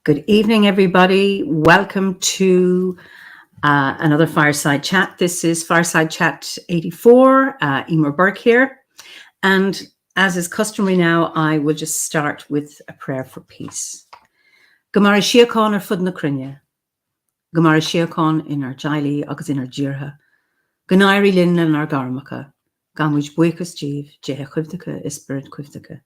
Good evening, everybody. Welcome to another Fireside Chat. This is Fireside Chat 84, Eimear Burke here. And as is customary now, I will just start with a prayer for peace. Gomara Siacán ar fud na crinne. Gomara Siacán in our Jaili agus in our Jirha. Ganairi Lin in our Garmacha. Gamwich Buikas Jeev, Jeha Quivdaka, Ispirit Quivdaka.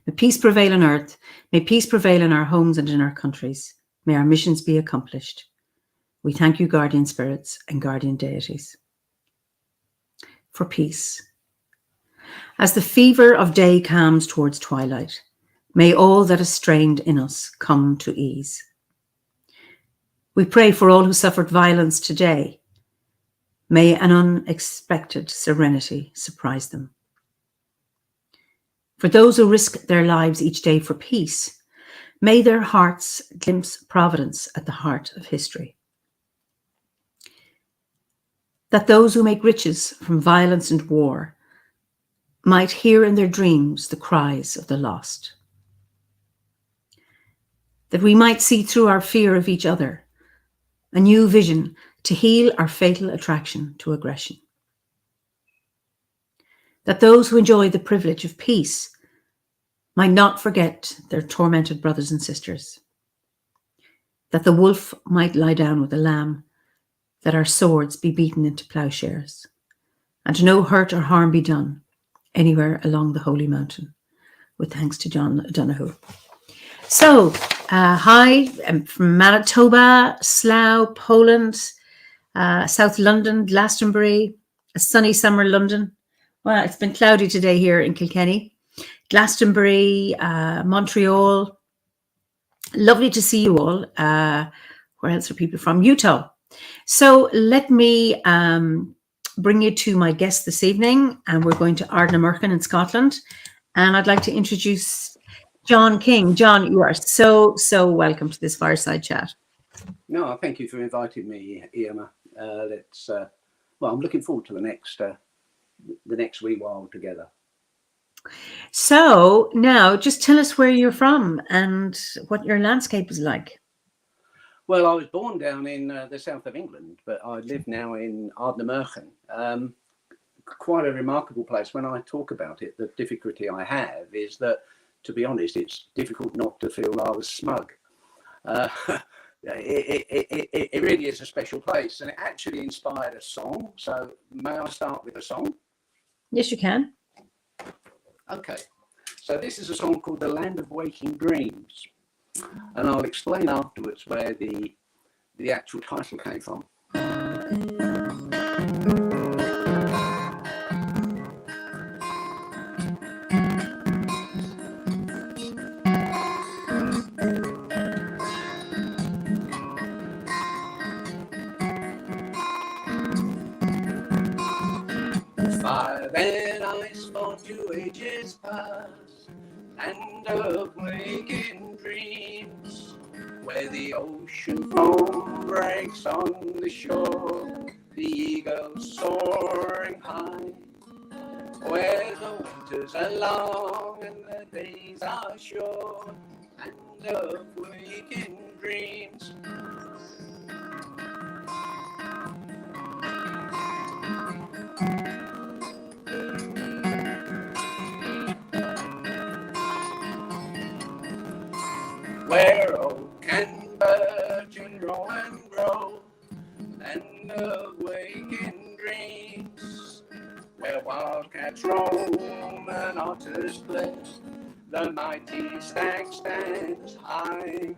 May peace prevail on earth. May peace prevail in our homes and in our countries. May our missions be accomplished. We thank you, guardian spirits and guardian deities. For peace. As the fever of day calms towards twilight, may all that is strained in us come to ease. We pray for all who suffered violence today. May an unexpected serenity surprise them. For those who risk their lives each day for peace, may their hearts glimpse providence at the heart of history. That those who make riches from violence and war might hear in their dreams the cries of the lost. That we might see through our fear of each other a new vision to heal our fatal attraction to aggression. That those who enjoy the privilege of peace might not forget their tormented brothers and sisters. That the wolf might lie down with the lamb, that our swords be beaten into plowshares, and no hurt or harm be done anywhere along the holy mountain. With thanks to John Donoghue. So, hi, I'm from Manitoba, Slough, Poland, South London, Glastonbury, a sunny summer London. Well, it's been cloudy today here in Kilkenny. Glastonbury, Montreal. Lovely to see you all. Where else are people from? Utah. So let me bring you to my guest this evening, and we're going to Ardnamurchan in Scotland. And I'd like to introduce John King. John, you are so welcome to this Fireside Chat. No, thank you for inviting me, Eimear. I'm looking forward to the next wee while together. So now just tell us where you're from and what your landscape is like. Well, I was born down in the south of England, but I live now in Ardnamurchan. Quite a remarkable place. When I talk about it, the difficulty I have is that, to be honest, it's difficult not to feel rather smug. It really is a special place, and it actually inspired a song. So may I start with a song? Yes, you can. Okay, so this is a song called The Land of Waking Dreams, and I'll explain afterwards where the actual title came from. Fire and ice for 2 ages past, land of waking dreams, where the ocean foam breaks on the shore, the eagles soaring high, where the winters are long and the days are short, land of waking dreams. Where oak and birch and grow and grow, land of waking dreams, where wildcats roam and otters play, the mighty stag stands high,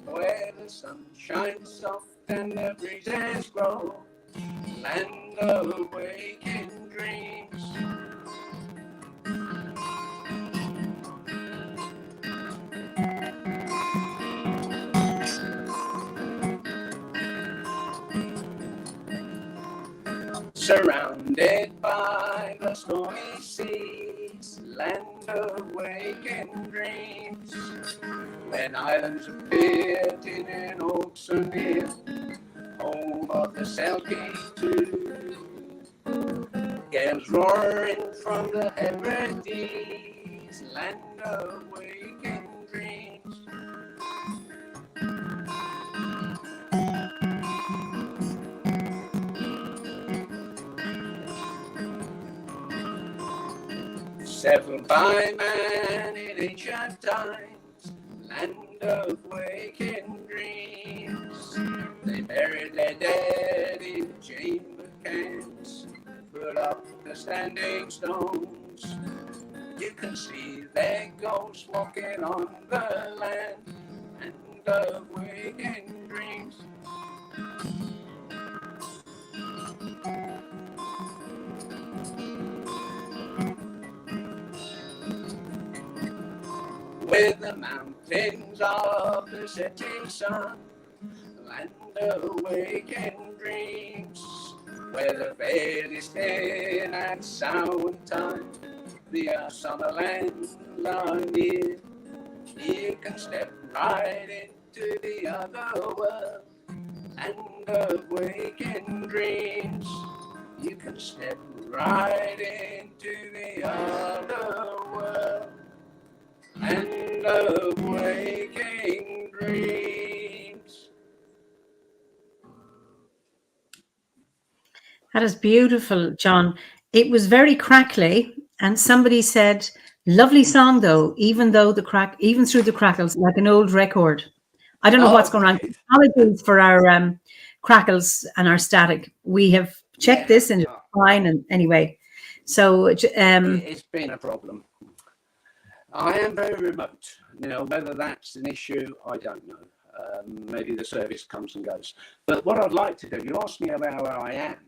where the sun shines soft and the breezes grow, land of waking dreams. Surrounded by the stormy seas, land of waking dreams, when islands appeared in an oaks and near, home of the Selkie too. Gales roaring from the Hebrides, land of waking dreams. settled by man in ancient times, land of waking dreams. They buried their dead in chamber cans, put up the standing stones. You can see their ghosts walking on the land of waking dreams. With the mountains of the setting sun, land of waking dreams, where the veil is thin and sound time, the summer lands are near. You can step right into the other world, land of waking dreams. You can step right into the other world, land of waking dreams. That is beautiful, John. It was very crackly, and somebody said, "Lovely song, though, even through the crackles, like an old record." I don't know what's going on. Apologies for our crackles and our static. We have checked this and it's fine. And anyway, so it's been a problem. I am very remote. Whether that's an issue, I don't know. Maybe the service comes and goes. But what I'd like to do, you asked me about where I am.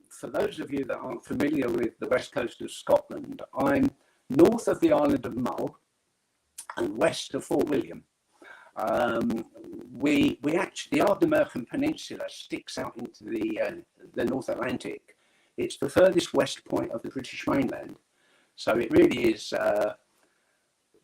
For those of you that aren't familiar with the west coast of Scotland, I'm north of the island of Mull and west of Fort William. We actually, the Ardnamurchan Peninsula sticks out into the North Atlantic. It's the furthest west point of the British mainland. So it really is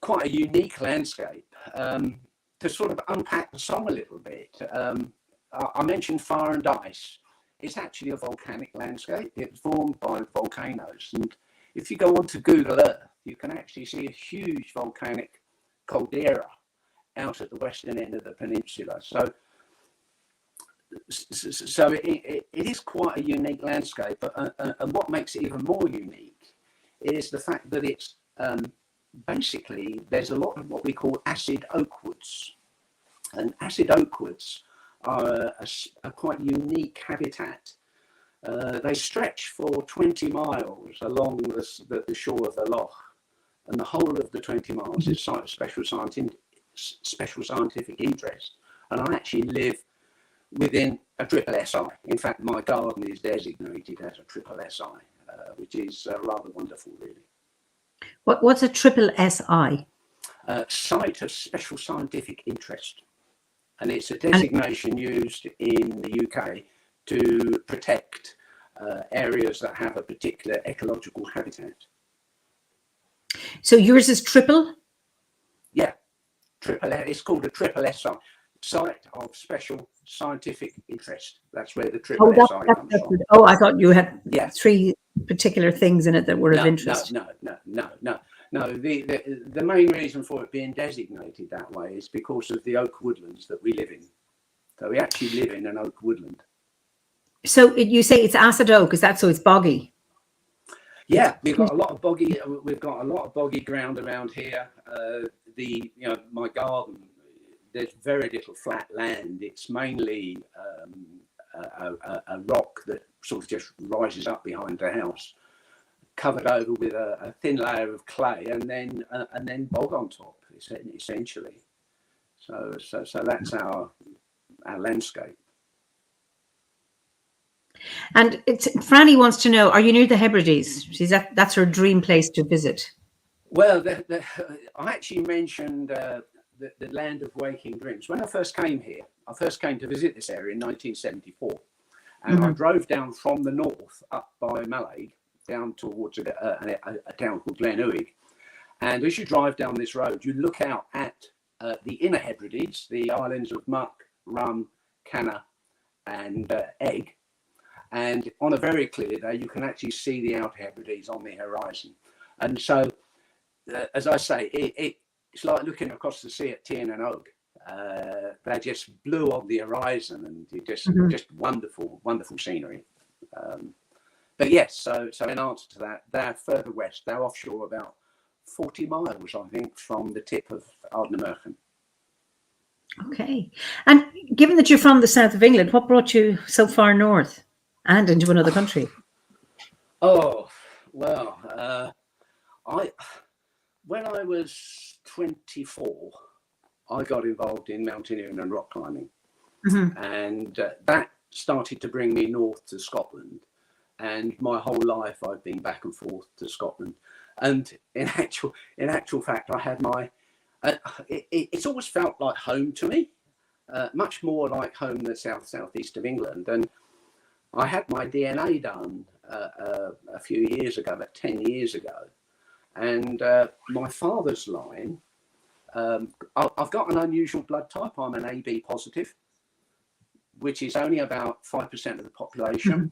quite a unique landscape. To sort of unpack the song a little bit, I mentioned fire and ice. It's actually a volcanic landscape. It's formed by volcanoes. And if you go onto Google Earth, you can actually see a huge volcanic caldera out at the western end of the peninsula. So it is quite a unique landscape. And what makes it even more unique is the fact that it's basically, there's a lot of what we call acid oak woods. And acid oak woods are a quite unique habitat. They stretch for 20 miles along the shore of the loch, and the whole of the 20 miles is special scientific interest. And I actually live within a triple SI. In fact, my garden is designated as a triple SI, which is rather wonderful, really. What's a triple SI? Site of special scientific interest. And it's a designation used in the UK to protect areas that have a particular ecological habitat. So yours is triple? Yeah, triple. It's called a triple SI, site of special scientific interest. That's where the triple SI comes from. Oh, I thought you had three particular things in it that were of interest. No. The main reason for it being designated that way is because of the oak woodlands that we live in. So we actually live in an oak woodland. So you say it's acid oak, is that so it's boggy? Yeah, we've got a lot of boggy ground around here. My garden, there's very little flat land. It's mainly a rock that sort of just rises up behind the house, covered over with a thin layer of clay, and then bog on top, essentially. So that's our landscape. And Franny wants to know: are you near the Hebrides? That's her dream place to visit. Well, I actually mentioned the land of waking dreams. When I first came here, I first came to visit this area in 1974, and I drove down from the north up by Mallaig down towards a town called Glenouig. And as you drive down this road, you look out at the inner Hebrides, the islands of Muck, Rum, Canna, and Egg. And on a very clear day, you can actually see the Outer Hebrides on the horizon. And so, as I say, it's like looking across the sea at Tiernan Oak. They just blew on the horizon, and just wonderful, wonderful scenery. But yes, so in answer to that, they're further west. They're offshore about 40 miles, I think, from the tip of Ardnamurchan. Okay. And given that you're from the south of England, what brought you so far north and into another country? Oh, well, when I was 24, I got involved in mountaineering and rock climbing. Mm-hmm. And that started to bring me north to Scotland. And my whole life I've been back and forth to Scotland. And in actual fact, I had it's always felt like home to me, much more like home than southeast of England. And I had my DNA done a few years ago, about 10 years ago. And my father's line, I've got an unusual blood type. I'm an AB positive, which is only about 5% of the population. Mm-hmm.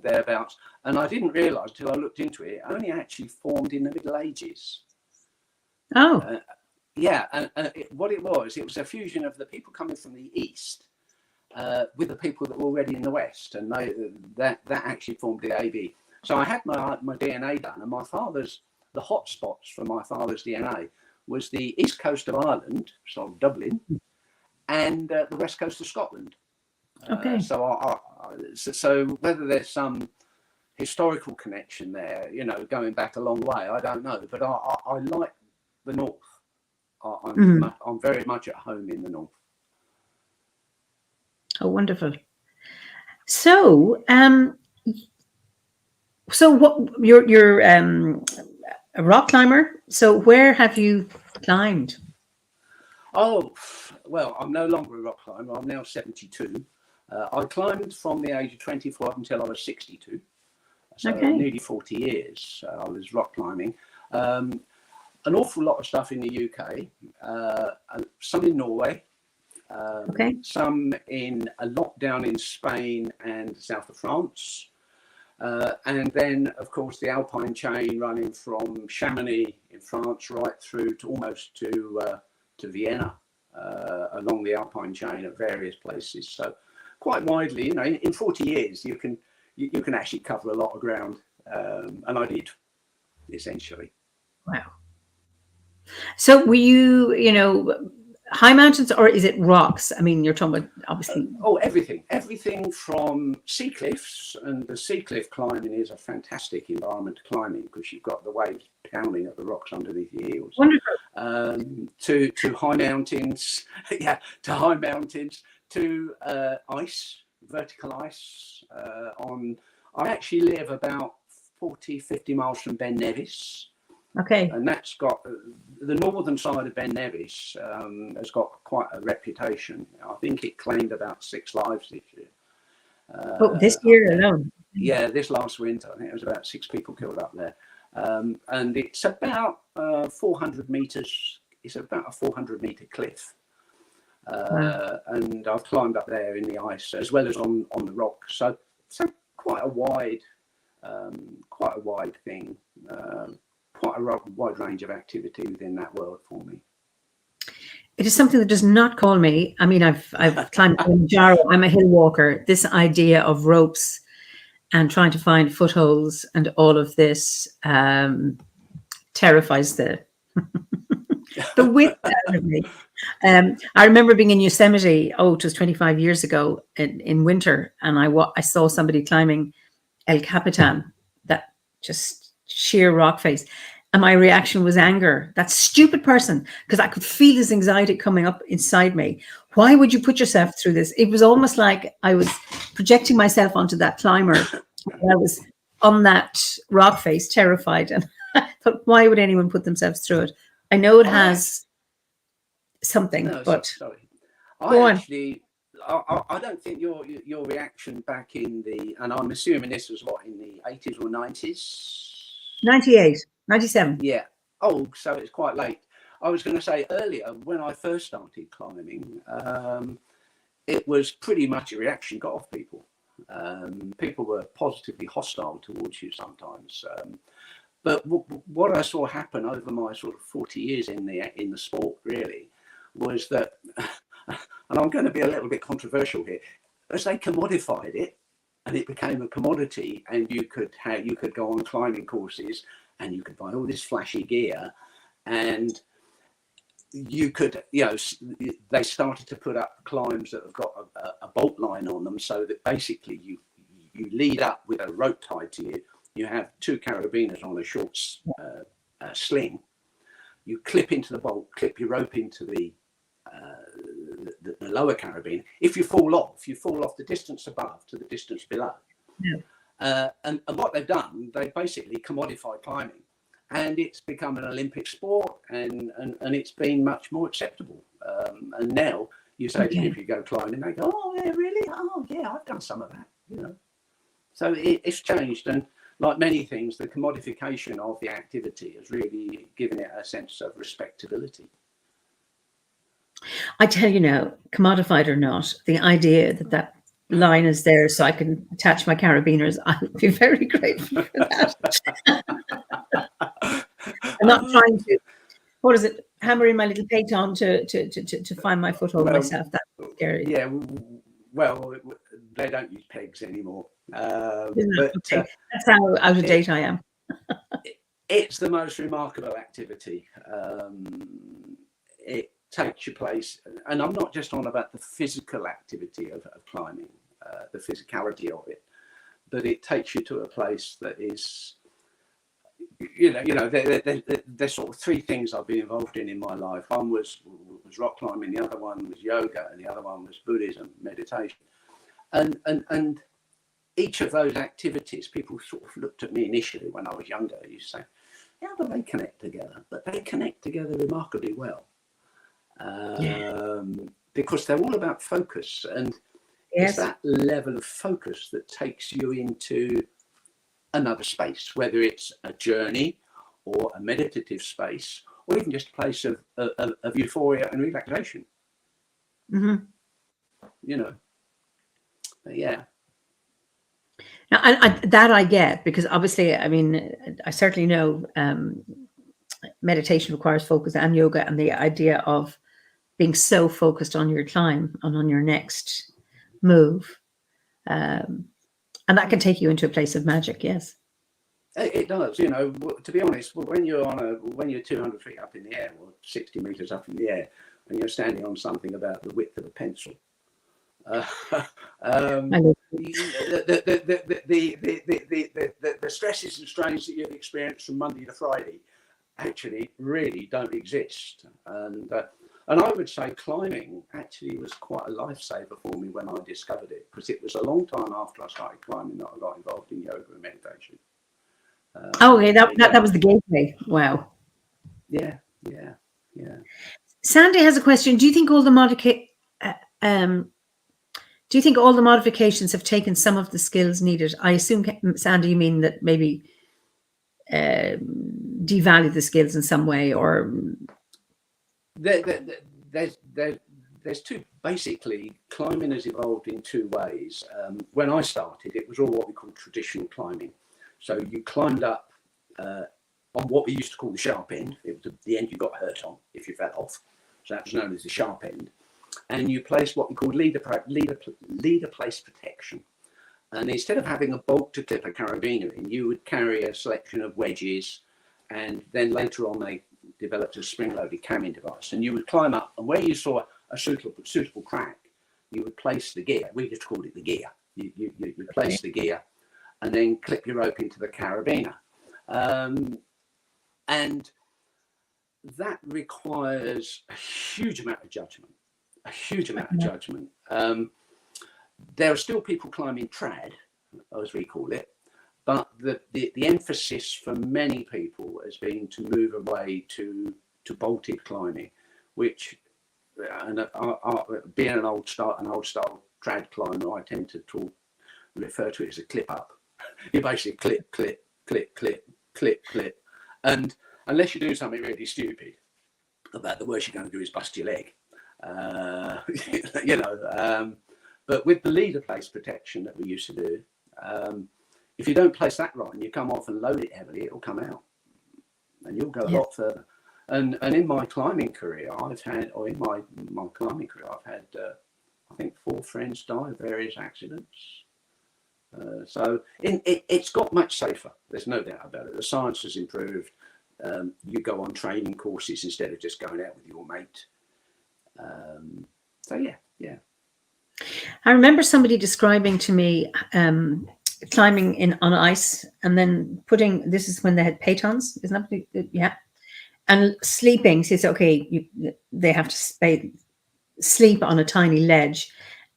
Thereabouts. And I didn't realise until I looked into it, it only actually formed in the Middle Ages. Oh. Yeah, and what it was a fusion of the people coming from the east with the people that were already in the west, and that actually formed the AB. So I had my DNA done, and the hot spots for my father's DNA was the east coast of Ireland, so Dublin, and the west coast of Scotland. Okay. So whether there's some historical connection there, going back a long way, I don't know. But I like the north. I'm very much at home in the north. Oh, wonderful. So, what you're a rock climber. So where have you climbed? Oh, well, I'm no longer a rock climber. I'm now 72. I climbed from the age of 24 until I was 62. So nearly 40 years I was rock climbing. An awful lot of stuff in the UK, some in Norway, some a lot down in Spain and the south of France. And then, of course, the Alpine chain running from Chamonix in France right through to almost to Vienna along the Alpine chain at various places. So quite widely, in 40 years, you can actually cover a lot of ground. And I did, essentially. Wow. So were you, high mountains, or is it rocks? I mean, you're talking about obviously. Everything from sea cliffs, and the sea cliff climbing is a fantastic environment to climb in because you've got the waves pounding at the rocks underneath your heels. Wonderful. To high mountains, to ice, vertical ice. I actually live about 40-50 miles from Ben Nevis. Okay. And that's got the northern side of Ben Nevis has got quite a reputation. I think it claimed about 6 lives this year. This year alone? Yeah, this last winter. I think there was about 6 people killed up there. And it's about 400 meters. It's about a 400-meter cliff. Wow. And I've climbed up there in the ice as well as on the rocks. So quite a wide thing. Quite a wide range of activity within that world for me. It is something that does not call me. I mean, I've climbed Kilimanjaro. I'm a hill walker. This idea of ropes and trying to find footholds and all of this terrifies the width out of me. I remember being in Yosemite. It was 25 years ago in winter, and I saw somebody climbing El Capitan, that just sheer rock face. And my reaction was anger. That stupid person, because I could feel his anxiety coming up inside me. Why would you put yourself through this? It was almost like I was projecting myself onto that climber. I was on that rock face, terrified. And I thought, why would anyone put themselves through it? I know it has something, but sorry. I don't think your reaction back in and I'm assuming this was in the 80s or 90s? 98, 97. Yeah. Oh, so it's quite late. I was going to say earlier, when I first started climbing, it was pretty much a reaction got off people. People were positively hostile towards you sometimes. But what I saw happen over my sort of 40 years in the sport really was that, and I'm going to be a little bit controversial here, as they commodified it, and it became a commodity, and you could go on climbing courses, and you could buy all this flashy gear, and you could, they started to put up climbs that have got a bolt line on them, so that basically you lead up with a rope tied to you. You have 2 carabiners on a short sling. You clip into the bolt, clip your rope into the lower carabiner. If you fall off the distance above to the distance below. Yeah. And what they've done, they've basically commodified climbing, and it's become an Olympic sport, and it's been much more acceptable. And now you say to people, you go climbing, they go, oh yeah, really? Oh yeah, I've done some of that. So it's changed, and like many things, the commodification of the activity has really given it a sense of respectability. I tell you now, commodified or not, the idea that line is there so I can attach my carabiners, I would be very grateful for that. I'm not trying to, hammer in my little payton to find my foothold myself. That's scary. Yeah, well, they don't use pegs anymore. But okay. That's how out of date I am. It's the most remarkable activity. It takes your place, and I'm not just on about the physical activity of climbing, the physicality of it, but it takes you to a place that is, there's sort of 3 things I've been involved in my life. One was rock climbing, the other one was yoga, and the other one was Buddhism, meditation. And each of those activities, people sort of looked at me initially when I was younger. You say, how do they connect together? But they connect together remarkably well. Because they're all about focus, and it's that level of focus that takes you into another space, whether it's a journey or a meditative space, or even just a place of euphoria and relaxation. Mm-hmm. But yeah. Now, I get, because obviously, I mean, I certainly know meditation requires focus, and yoga, and the idea of being so focused on your climb and on your next move. And that can take you into a place of magic, yes. It does, to be honest, when you're 200 feet up in the air, or 60 meters up in the air, and you're standing on something about the width of a pencil, the stresses and strains that you've experienced from Monday to Friday actually really don't exist. And I would say climbing actually was quite a lifesaver for me when I discovered it, because it was a long time after I started climbing that I got involved in yoga and meditation. Okay, that was the gateway. Wow. Yeah. Sandy has a question. Do you think all the modifications have taken some of the skills needed? I assume, Sandy, you mean that maybe devalue the skills in some way, or there's 2. Basically, climbing has evolved in 2 ways. When I started, it was all what we call traditional climbing. So you climbed up on what we used to call the sharp end. It was the end you got hurt on if you fell off. So that was known as the sharp end. And you placed what we called leader place protection. And instead of having a bolt to clip a carabiner in, you would carry a selection of wedges, and then later on they developed a spring-loaded camming device. And you would climb up, and where you saw a suitable crack, you would place the gear. We just called it the gear. You place the gear, and then clip your rope into the carabiner. And that requires a huge amount of judgment. There are still people climbing trad, as we call it, but the emphasis for many people has been to move away to bolted climbing, which, being an old style trad climber, I tend to refer to it as a clip up. You basically clip, and unless you do something really stupid, about the worst you're going to do is bust your leg. But with the leader place protection that we used to do, if you don't place that right and you come off and load it heavily, it'll come out, and you'll go a lot further. And in my climbing career, I think 4 friends die of various accidents. So it's got much safer. There's no doubt about it. The science has improved. You go on training courses instead of just going out with your mate. So yeah. I remember somebody describing to me climbing in on ice and then putting, this is when they had pitons, isn't that? Yeah. And sleeping, says, okay, they have to sleep on a tiny ledge.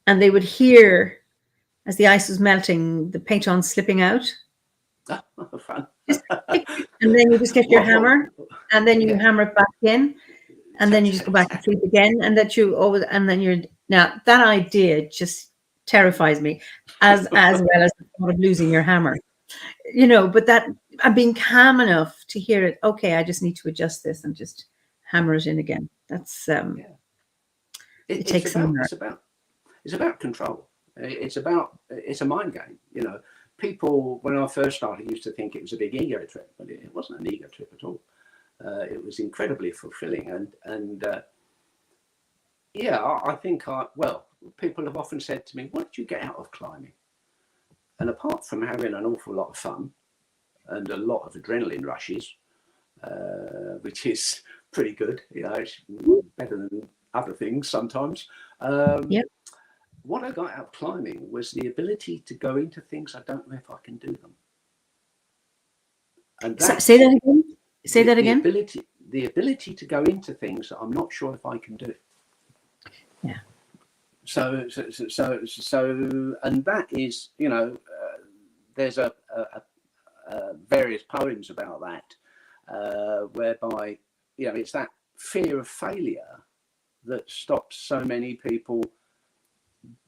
And they would hear, as the ice was melting, the pitons slipping out. Fun. And then you just get your hammer, and then you hammer it back in, and then you just go back to sleep again, and now that idea just terrifies me, as well as the thought of losing your hammer, but that I'm being calm enough to hear it. Okay, I just need to adjust this and just hammer it in again. That's it takes some nerve. It's about control. It's a mind game. People, when I first started, used to think it was a big ego trip, but it wasn't an ego trip at all. It was incredibly fulfilling, and I think people have often said to me, "What did you get out of climbing?" And apart from having an awful lot of fun and a lot of adrenaline rushes, which is pretty good, it's better than other things sometimes. What I got out of climbing was the ability to go into things I don't know if I can do them. And say that again. Say that again. The ability to go into things that I'm not sure if I can do. Yeah. So, and that is, there's a various poems about that, whereby, it's that fear of failure that stops so many people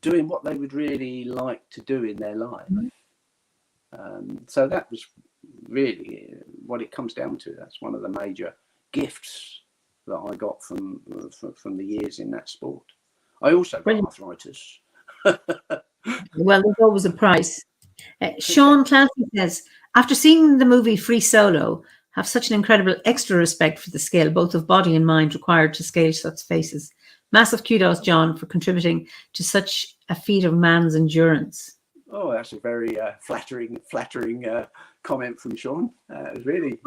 doing what they would really like to do in their life. So that was really what it comes down to. That's one of the major gifts that I got from the years in that sport. I also got arthritis. Well, there's always a price. Sean Clancy says, after seeing the movie Free Solo, have such an incredible extra respect for the skill, both of body and mind, required to scale such faces. Massive kudos, John, for contributing to such a feat of man's endurance. Oh, that's a very flattering comment from Sean. It really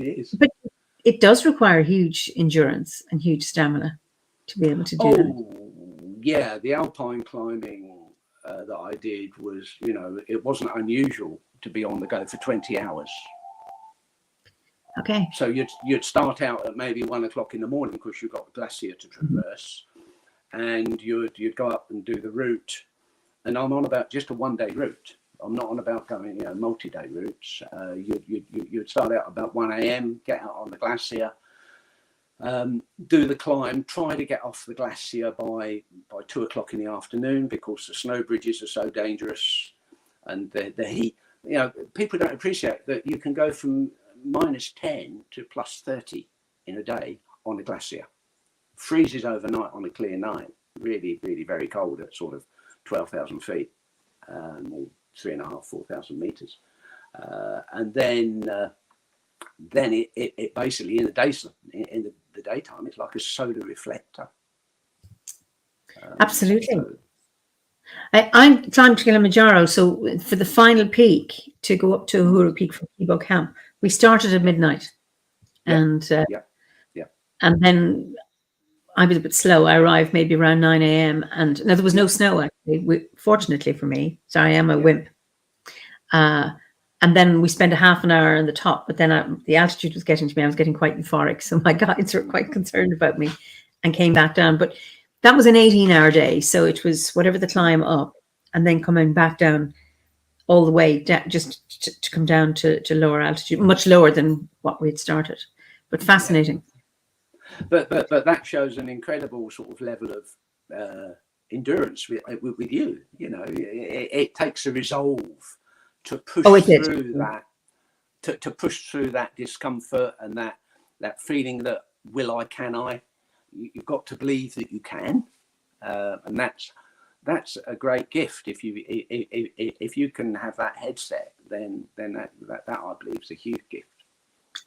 is. But it does require huge endurance and huge stamina to be able to do that. Yeah, the alpine climbing that I did was, it wasn't unusual to be on the go for 20 hours. Okay. So you'd start out at maybe 1 o'clock in the morning because you've got a glacier to traverse, and you'd go up and do the route. And I'm on about just a one-day route. I'm not on about going, multi-day routes. You'd start out about 1 a.m., get out on the glacier, do the climb, try to get off the glacier by 2 o'clock in the afternoon because the snow bridges are so dangerous, and the heat. People don't appreciate that you can go from -10 to +30 in a day on a glacier. Freezes overnight on a clear night. Really, really very cold at sort of 12,000 feet, or 3,500, 4,000 meters, and then it basically in the daytime it's like a solar reflector. Absolutely. I'm climbed Kilimanjaro, so for the final peak to go up to Uhuru Peak from Kibo Camp, we started at midnight, and then I was a bit slow. I arrived maybe around 9 a.m. and now there was no snow actually. Fortunately for me, sorry, I am a wimp. And then we spent a half an hour on the top, but then the altitude was getting to me. I was getting quite euphoric, so my guides were quite concerned about me, and came back down. But that was an 18-hour day, so it was whatever the climb up, and then coming back down all the way down, just to come down to lower altitude, much lower than what we had started, but fascinating. But that shows an incredible sort of level of endurance with you. It takes a resolve to push through that, to push through that discomfort and that feeling that can I? You've got to believe that you can, and that's a great gift. If you can have that headset, then that I believe is a huge gift.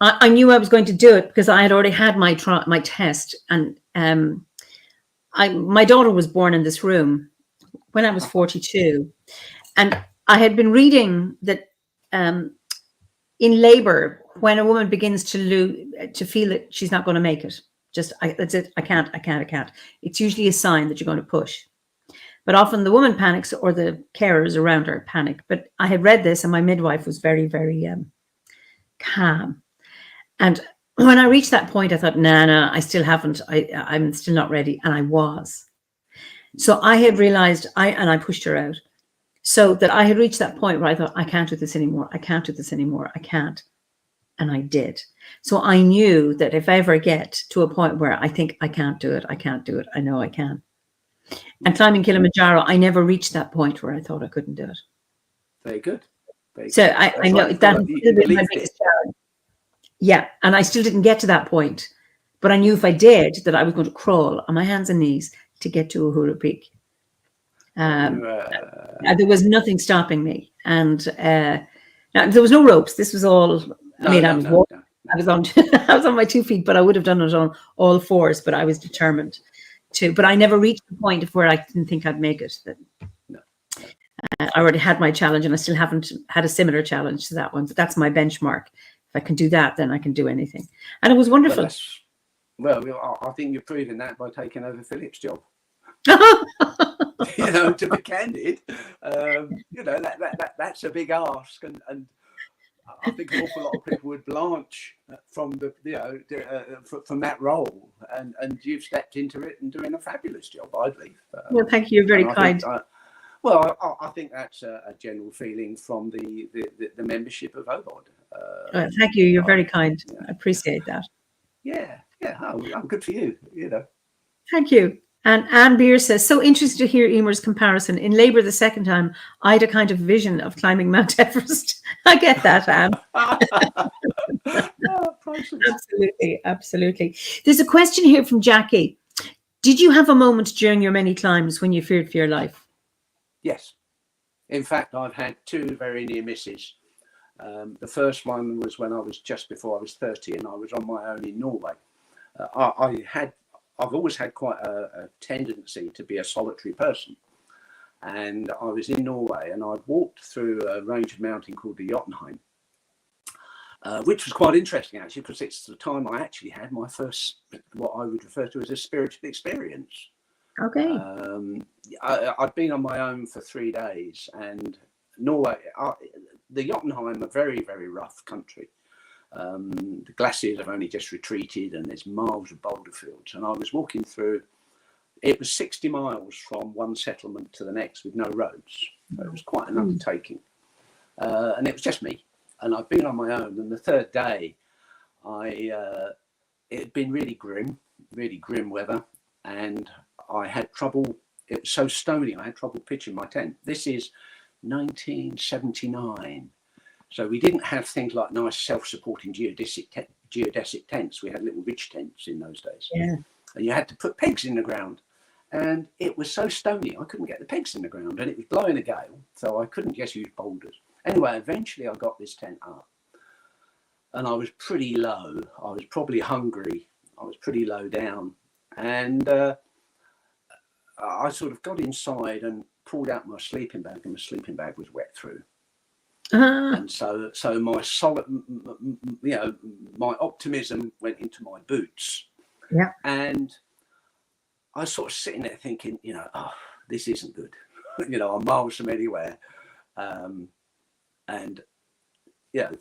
I knew I was going to do it because I had already had my test, and my daughter was born in this room when I was 42, and I had been reading that in labor, when a woman begins to feel that she's not going to make it, that's it. I can't. It's usually a sign that you're going to push. But often the woman panics or the carers around her panic. But I had read this and my midwife was very, very calm. And when I reached that point, I thought, no, I still haven't. I'm still not ready. And I was. So I had realized I pushed her out. So that I had reached that point where I thought, I can't do this anymore. I can't do this anymore. I can't. And I did. So I knew that if I ever get to a point where I think I can't do it, I know I can. And climbing Kilimanjaro, I never reached that point where I thought I couldn't do it. Very good. So I know that my biggest challenge. Yeah, and I still didn't get to that point, but I knew if I did, that I was going to crawl on my hands and knees to get to Uhuru Peak. There was nothing stopping me, and now, there was no ropes. This was all. I was on I was on my 2 feet, but I would have done it on all fours. But I was determined to. But I never reached the point of where I didn't think I'd make it. I already had my challenge, and I still haven't had a similar challenge to that one. But that's my benchmark. If I can do that, then I can do anything. And it was wonderful. Well, I think you're proving that by taking over Philip's job. To be candid, that's a big ask, and I think an awful lot of people would blanch from from that role, and you've stepped into it and doing a fabulous job, I believe. Well, thank you. You're very kind. I think that's a general feeling from the membership of OBOD. Thank you. You're very kind. Yeah. I appreciate that. Yeah. I'm good for you. Thank you. And Anne Beer says, so interested to hear Eimear's comparison. In labour the second time, I had a kind of vision of climbing Mount Everest. I get that, Anne. Absolutely. There's a question here from Jackie. Did you have a moment during your many climbs when you feared for your life? Yes. In fact, I've had 2 very near misses. The first one was when I was just before I was 30 and I was on my own in Norway. I've always had quite a tendency to be a solitary person. And I was in Norway and I walked through a range of mountain called the Jotunheim, which was quite interesting actually, because it's the time I actually had my first, what I would refer to as a spiritual experience. Okay. I'd been on my own for 3 days, and Norway, the Jotunheim, a very, very rough country. The glaciers have only just retreated and there's miles of boulder fields, and I was walking through, it was 60 miles from one settlement to the next with no roads. So it was quite an undertaking, and it was just me, and I'd been on my own. And the 3rd day it had been really grim weather, and I had trouble. It was so stony I had trouble pitching my tent. This is 1979. So we didn't have things like nice self-supporting geodesic tents. We had little ridge tents in those days. Yeah. And you had to put pegs in the ground. And it was so stony, I couldn't get the pegs in the ground. And it was blowing a gale, so I couldn't just use boulders. Anyway, eventually I got this tent up. And I was pretty low. I was probably hungry. I was pretty low down. And I sort of got inside and pulled out my sleeping bag, and my sleeping bag was wet through. And so my solid, my optimism went into my boots. Yeah. And I was sort of sitting there thinking, this isn't good. I'm miles from anywhere. And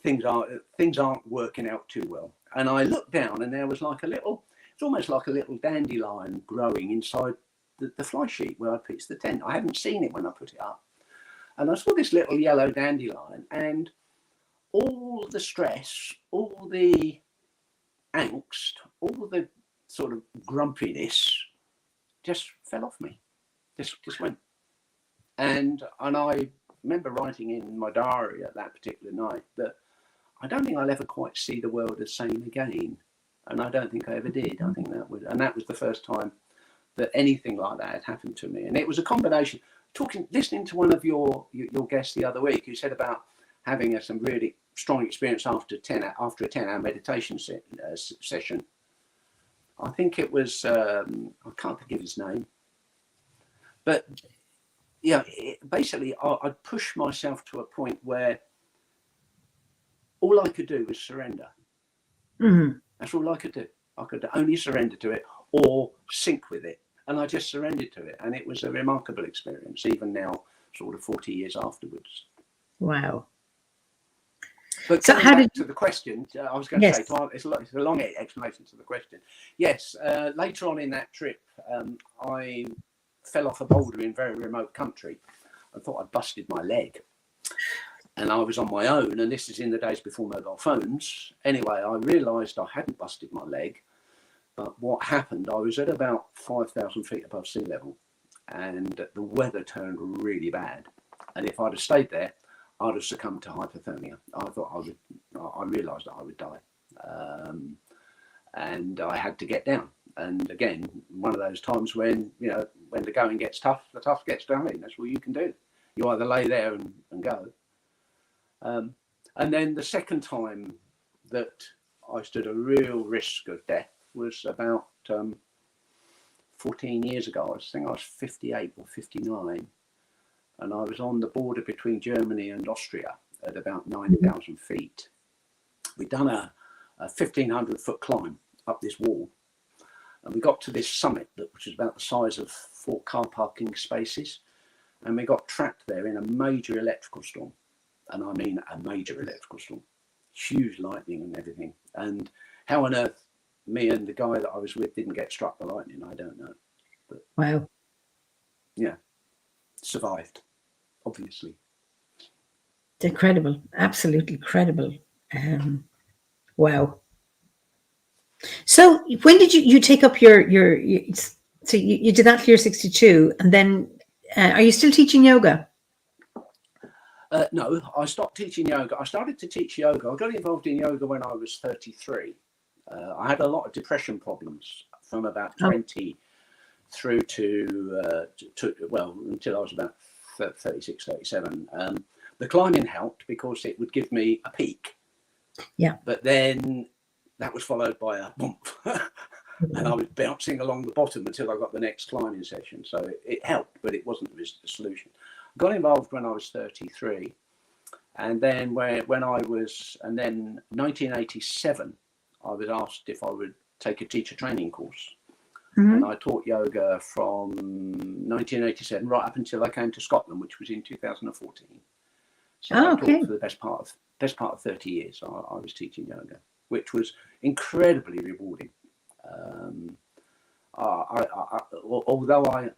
things aren't working out too well. And I looked down, and there was it's almost like a little dandelion growing inside the fly sheet where I pitched the tent. I hadn't seen it when I put it up. And I saw this little yellow dandelion, and all the stress, all the angst, all the sort of grumpiness just fell off me, just went. And I remember writing in my diary at that particular night that I don't think I'll ever quite see the world the same again. And I don't think I ever did. I think that was the first time that anything like that had happened to me. And it was a combination. Listening to one of your guests the other week, who said about having some really strong experience after a 10-hour meditation session. I think it was I can't think of his name, but basically I'd push myself to a point where all I could do was surrender. Mm-hmm. That's all I could do. I could only surrender to it or sync with it. And I just surrendered to it. And it was a remarkable experience, even now, sort of 40 years afterwards. Wow. But so how did to the question, I was going to say, it's a long explanation to the question. Yes, later on in that trip, I fell off a boulder in a very remote country. I thought I'd busted my leg. And I was on my own, and this is in the days before mobile phones. Anyway, I realised I hadn't busted my leg. But what happened, I was at about 5,000 feet above sea level, and the weather turned really bad. And if I'd have stayed there, I'd have succumbed to hypothermia. I realised that I would die. And I had to get down. And again, one of those times when the going gets tough, the tough gets going. That's what you can do. You either lay there and go. And then the second time that I stood a real risk of death was about 14 years ago. I think I was 58 or 59. And I was on the border between Germany and Austria at about 9,000 feet. We'd done a 1,500-foot climb up this wall. And we got to this summit, which was about the size of 4 car parking spaces. And we got trapped there in a major electrical storm. And I mean a major electrical storm. Huge lightning and everything. And how on earth me and the guy that I was with didn't get struck by lightning, I don't know. But, wow. Yeah. Survived, obviously. It's incredible. Absolutely incredible. Wow. So when did you take up your so you did that for your 62, and then are you still teaching yoga? No, I stopped teaching yoga. I started to teach yoga. I got involved in yoga when I was 33. I had a lot of depression problems from about 20 through to until I was about 36, 37. The climbing helped because it would give me a peak. Yeah. But then that was followed by a bump. And I was bouncing along the bottom until I got the next climbing session. So it helped, but it wasn't the solution. Got involved when I was 33, and then when I was, and then 1987, I was asked if I would take a teacher training course, and I taught yoga from 1987 right up until I came to Scotland, which was in 2014. So I taught for the best part of 30 years. I was teaching yoga, which was incredibly rewarding. Although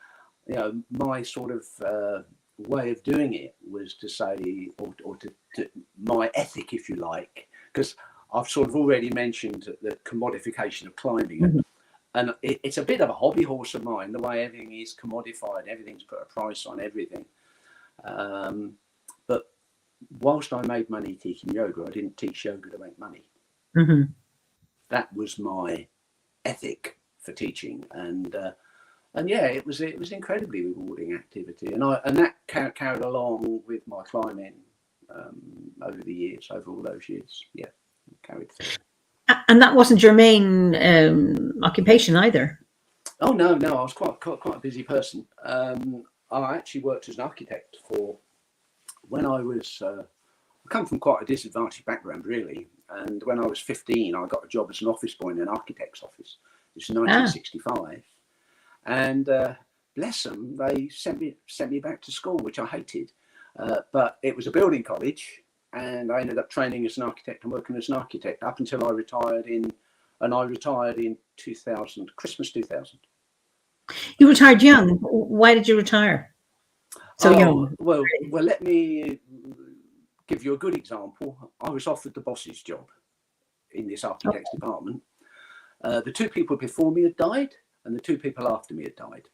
my sort of way of doing it was to say, or to my ethic, if you like, because I've sort of already mentioned the commodification of climbing, and it's a bit of a hobby horse of mine, the way everything is commodified, everything's put a price on everything. But whilst I made money teaching yoga, I didn't teach yoga to make money. That was my ethic for teaching, and yeah, it was incredibly rewarding activity, and that carried along with my climbing over the years, over all those years. Yeah, carried through. And that wasn't your main occupation either. Oh no, I was quite a busy person. I actually worked as an architect when I was. I come from quite a disadvantaged background, really, and when I was 15, I got a job as an office boy in an architect's office. It's 1965. And bless them, they sent me back to school, which I hated. But it was a building college, and I ended up training as an architect and working as an architect up until I retired in 2000, Christmas 2000. You retired young. Why did you retire so young? Well, let me give you a good example. I was offered the boss's job in this architect's department. The 2 people before me had died, and the 2 people after me had died.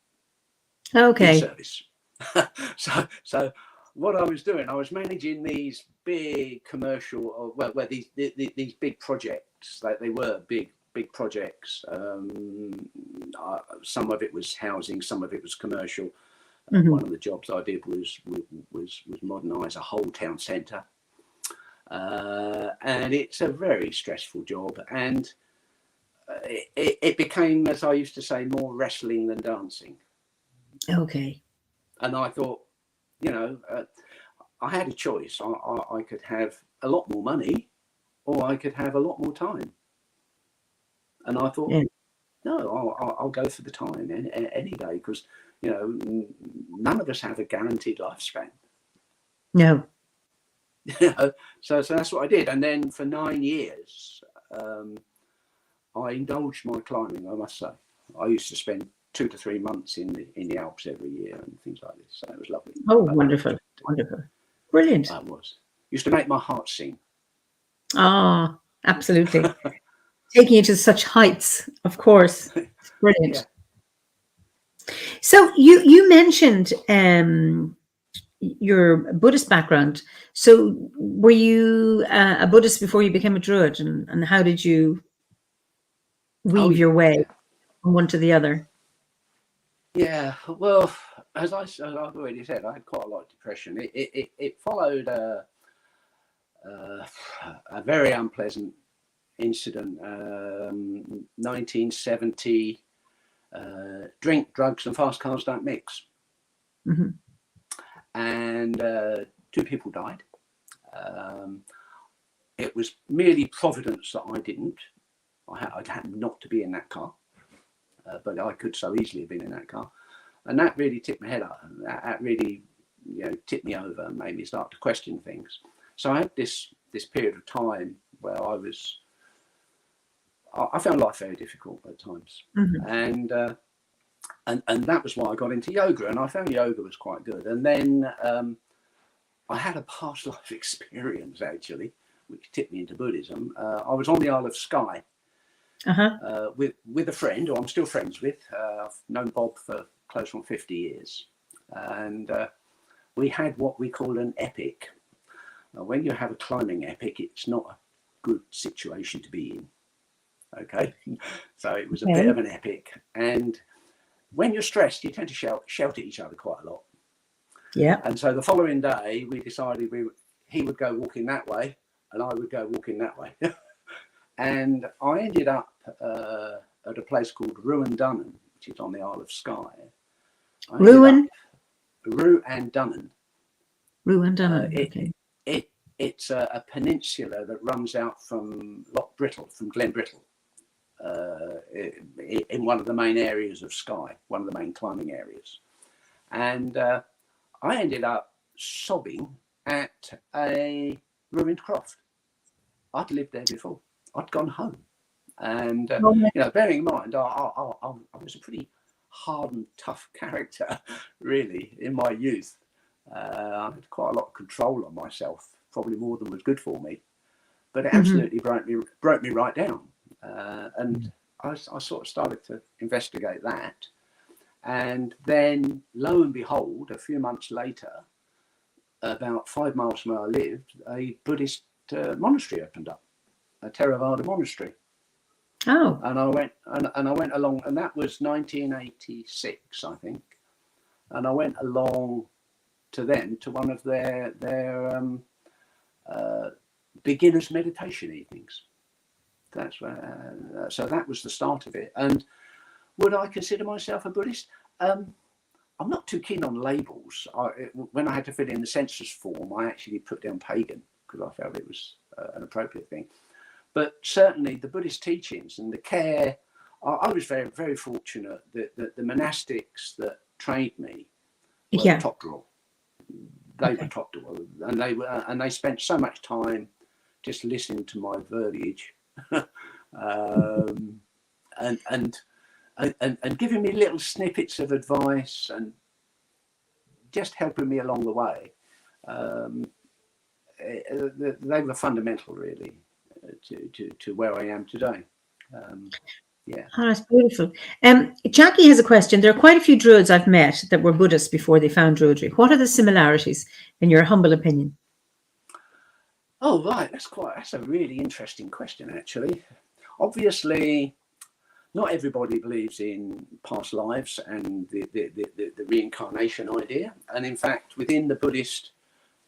Okay. In service. So what I was doing, I was managing these big commercial, these big projects. They were big projects. Some of it was housing, some of it was commercial. One of the jobs I did was modernise a whole town centre, and it's a very stressful job. And it became, as I used to say, more wrestling than dancing. Okay. And I thought, you know, I had a choice. I could have a lot more money, or I could have a lot more time. And I thought, Yeah. no, I'll go for the time any day, because, you know, none of us have a guaranteed lifespan. No. You know, so that's what I did. And then for 9 years, I indulged my climbing, I must say. I used to spend 2 to 3 months in the Alps every year and things like this. So it was lovely. Oh, wonderful. Wonderful. Brilliant. That was. Used to make my heart sing. Ah, absolutely. Taking you to such heights, of course. It's brilliant. Yeah. So you mentioned your Buddhist background. So were you a Buddhist before you became a Druid, and how did you weave your way from one to the other? Yeah, well, as I've already said, I had quite a lot of depression. It followed a very unpleasant incident, 1970. Drink, drugs, and fast cars don't mix. Mm-hmm. And 2 people died. It was merely providence that I didn't. I happened not to be in that car, but I could so easily have been in that car. And that really tipped my head up. That really, you know, tipped me over and made me start to question things. So I had this period of time where I found life very difficult at times. Mm-hmm. And that was why I got into yoga, and I found yoga was quite good. And then I had a past life experience, actually, which tipped me into Buddhism. I was on the Isle of Skye with a friend who I'm still friends with. I've known Bob for close on 50 years. And we had what we call an epic. When you have a climbing epic, it's not a good situation to be in. Okay, so it was a bit of an epic. And when you're stressed, you tend to shout at each other quite a lot. Yeah. And so the following day, we decided he would go walking that way, and I would go walking that way. And I ended up at a place called Ruan-Dunnen, which is on the Isle of Skye. Ruan and Dunnen. Okay. It's a peninsula that runs out from Loch Brittle, from Glen Brittle, in one of the main areas of Skye, one of the main climbing areas. And I ended up sobbing at a ruined croft. I'd lived there before. I'd gone home. And, you know, bearing in mind, I was a pretty hard and tough character, really, in my youth. I had quite a lot of control on myself, probably more than was good for me. But it absolutely broke me right down. And I sort of started to investigate that. And then, lo and behold, a few months later, about 5 miles from where I lived, a Buddhist monastery opened up, a Theravada monastery. Oh. And I went along, and that was 1986, I think. And I went along to one of their beginners meditation evenings. That's where, so that was the start of it. And would I consider myself a Buddhist? I'm not too keen on labels. When I had to fill in the census form, I actually put down pagan because I felt it was an appropriate thing. But certainly the Buddhist teachings and the care, I was very, very fortunate that the monastics that trained me were top drawer. They were top drawer, and they spent so much time just listening to my verbiage, and giving me little snippets of advice and just helping me along the way. They were fundamental, really, to where I am today. Yeah. Oh, that's beautiful. Jackie has a question. There are quite a few Druids I've met that were Buddhists before they found Druidry. What are the similarities, in your humble opinion? Oh, right. That's a really interesting question, actually. Obviously, not everybody believes in past lives and the reincarnation idea. And in fact, within the Buddhist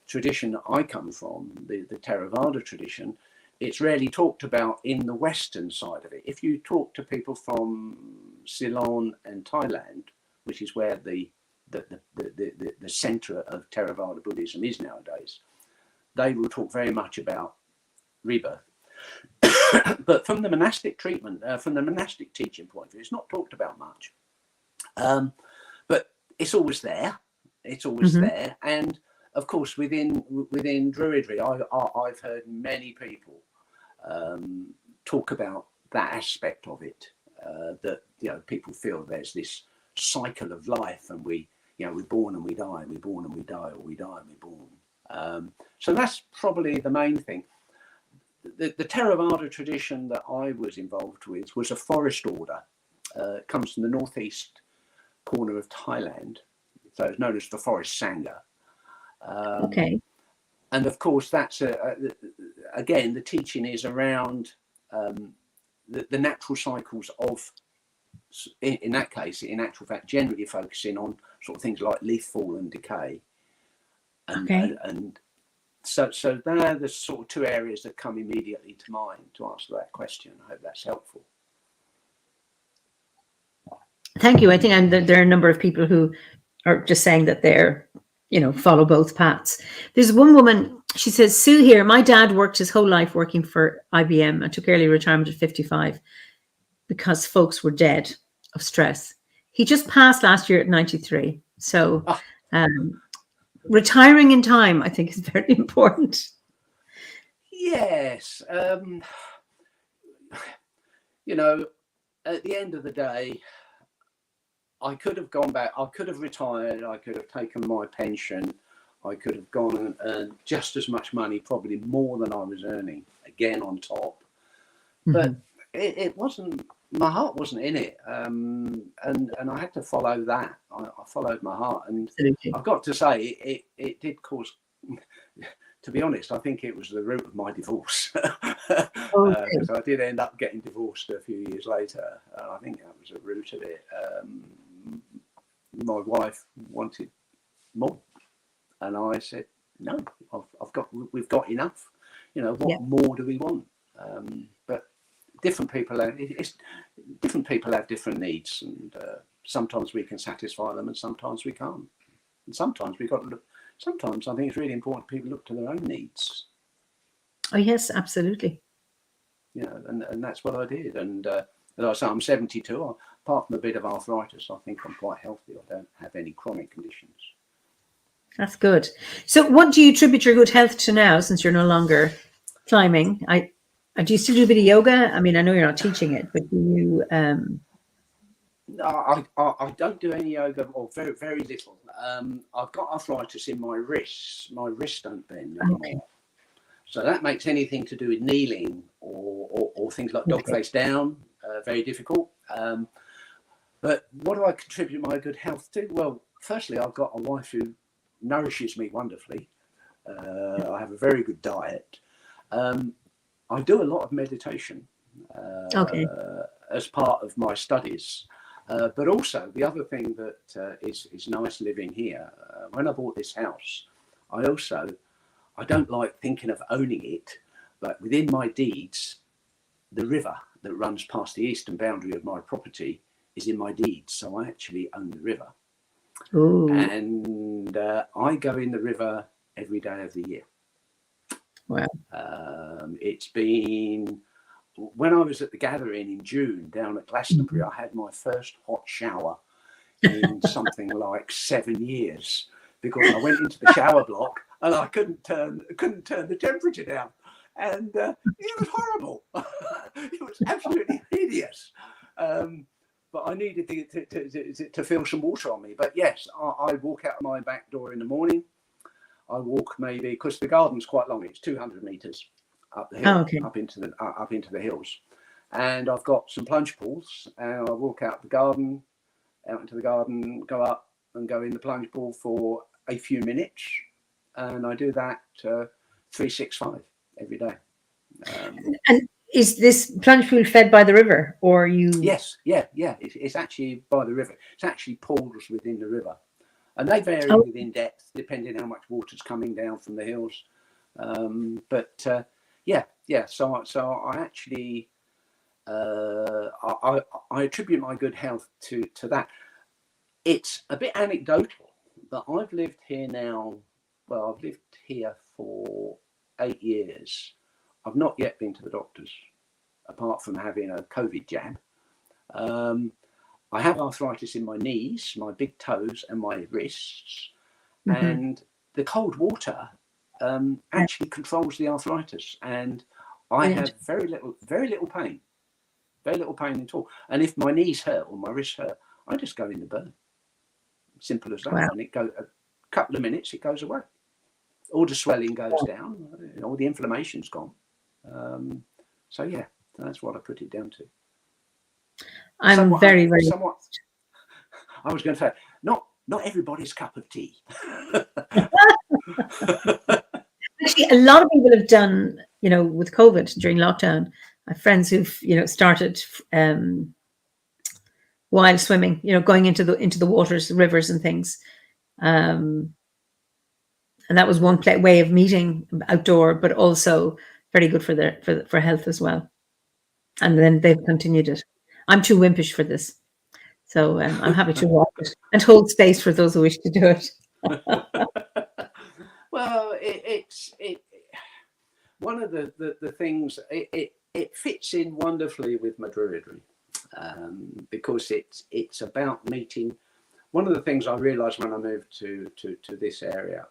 tradition that I come from, the Theravada tradition, it's rarely talked about in the Western side of it. If you talk to people from Ceylon and Thailand, which is where the the centre of Theravada Buddhism is nowadays, they will talk very much about rebirth. But from the monastic treatment, from the monastic teaching point of view, it's not talked about much. But it's always there. It's always there. And of course, within Druidry, I've heard many people talk about that aspect of it. That people feel there's this cycle of life, and we're born and we die, we're born and we die, or we die and we're born. So that's probably the main thing. The Theravada tradition that I was involved with was a forest order. It comes from the northeast corner of Thailand, so it's known as the Forest Sangha. Okay. And of course, that's again, the teaching is around the natural cycles of, in that case, in actual fact, generally focusing on sort of things like leaf fall and decay. And so they're the sort of two areas that come immediately to mind to answer that question. I hope that's helpful. Thank you. I think there are a number of people who are just saying that they're, follow both paths. There's one woman, she says, Sue here, my dad worked his whole life working for IBM and took early retirement at 55 because folks were dead of stress. He just passed last year at 93. So retiring in time, I think, is very important. Yes. At the end of the day, I could have gone back. I could have retired. I could have taken my pension. I could have gone and earned just as much money, probably more than I was earning, again on top. But it wasn't, my heart wasn't in it. And I had to follow that. I followed my heart. And absolutely. I've got to say, it did cause, to be honest, I think it was the root of my divorce. Because I did end up getting divorced a few years later. I think that was the root of it. My wife wanted more, and I said, "No, we've got enough. What more do we want?" But different people have different needs, and sometimes we can satisfy them, and sometimes we can't. And sometimes Sometimes I think it's really important people look to their own needs. Oh yes, absolutely. And that's what I did. And as I say, I'm 72. Apart from a bit of arthritis, I think I'm quite healthy. I don't have any chronic conditions. That's good. So what do you attribute your good health to now, since you're no longer climbing? Do you still do a bit of yoga? I mean, I know you're not teaching it, but do you... No, I don't do any yoga, or very, very little. I've got arthritis in my wrists. My wrists don't bend anymore. Okay. So that makes anything to do with kneeling or things like dog face down very difficult. But what do I contribute my good health to? Well, firstly, I've got a wife who nourishes me wonderfully. I have a very good diet. I do a lot of meditation as part of my studies. But also, the other thing that is nice living here, when I bought this house, I don't like thinking of owning it, but within my deeds, the river that runs past the eastern boundary of my property is in my deeds. So I actually own the river. Ooh. And I go in the river every day of the year. Wow. It's been... When I was at the gathering in June down at Glastonbury, I had my first hot shower in something like 7 years, because I went into the shower block and I couldn't turn the temperature down, and it was horrible. It was absolutely hideous. But I needed to feel some water on me. But yes, I walk out of my back door in the morning. I walk maybe, because the garden's quite long. It's 200 meters. Up the hill, up into the hills, and I've got some plunge pools, and I walk out into the garden, go up and go in the plunge pool for a few minutes, and I do that 365 every day. And is this plunge pool fed by the river, or you? Yes, yeah. It's actually by the river. It's actually pools within the river, and they vary within depth depending how much water's coming down from the hills. Yeah. So I actually I attribute my good health to that. It's a bit anecdotal, but I've lived here now. Well, I've lived here for 8 years. I've not yet been to the doctors, apart from having a COVID jab. I have arthritis in my knees, my big toes, and my wrists. Mm-hmm. And the cold water actually controls the arthritis. And I have very little pain, very little pain at all. And if my knees hurt or my wrists hurt, I just go in the burn. Simple as that. Wow. And it goes a couple of minutes, it goes away. All the swelling goes down, all the inflammation's gone. So yeah, that's what I put it down to. I'm somewhat, very, very. Somewhat. I was going to say, not everybody's cup of tea. Actually, a lot of people have done, with COVID during lockdown. I have friends who've, started while swimming, going into the waters, rivers, and things. And that was one way of meeting outdoor, but also very good for health as well. And then they've continued it. I'm too wimpish for this, so I'm happy to watch it and hold space for those who wish to do it. Well, it's one of the things. It fits in wonderfully with my Druidry, because it's about meeting. One of the things I realised when I moved to this area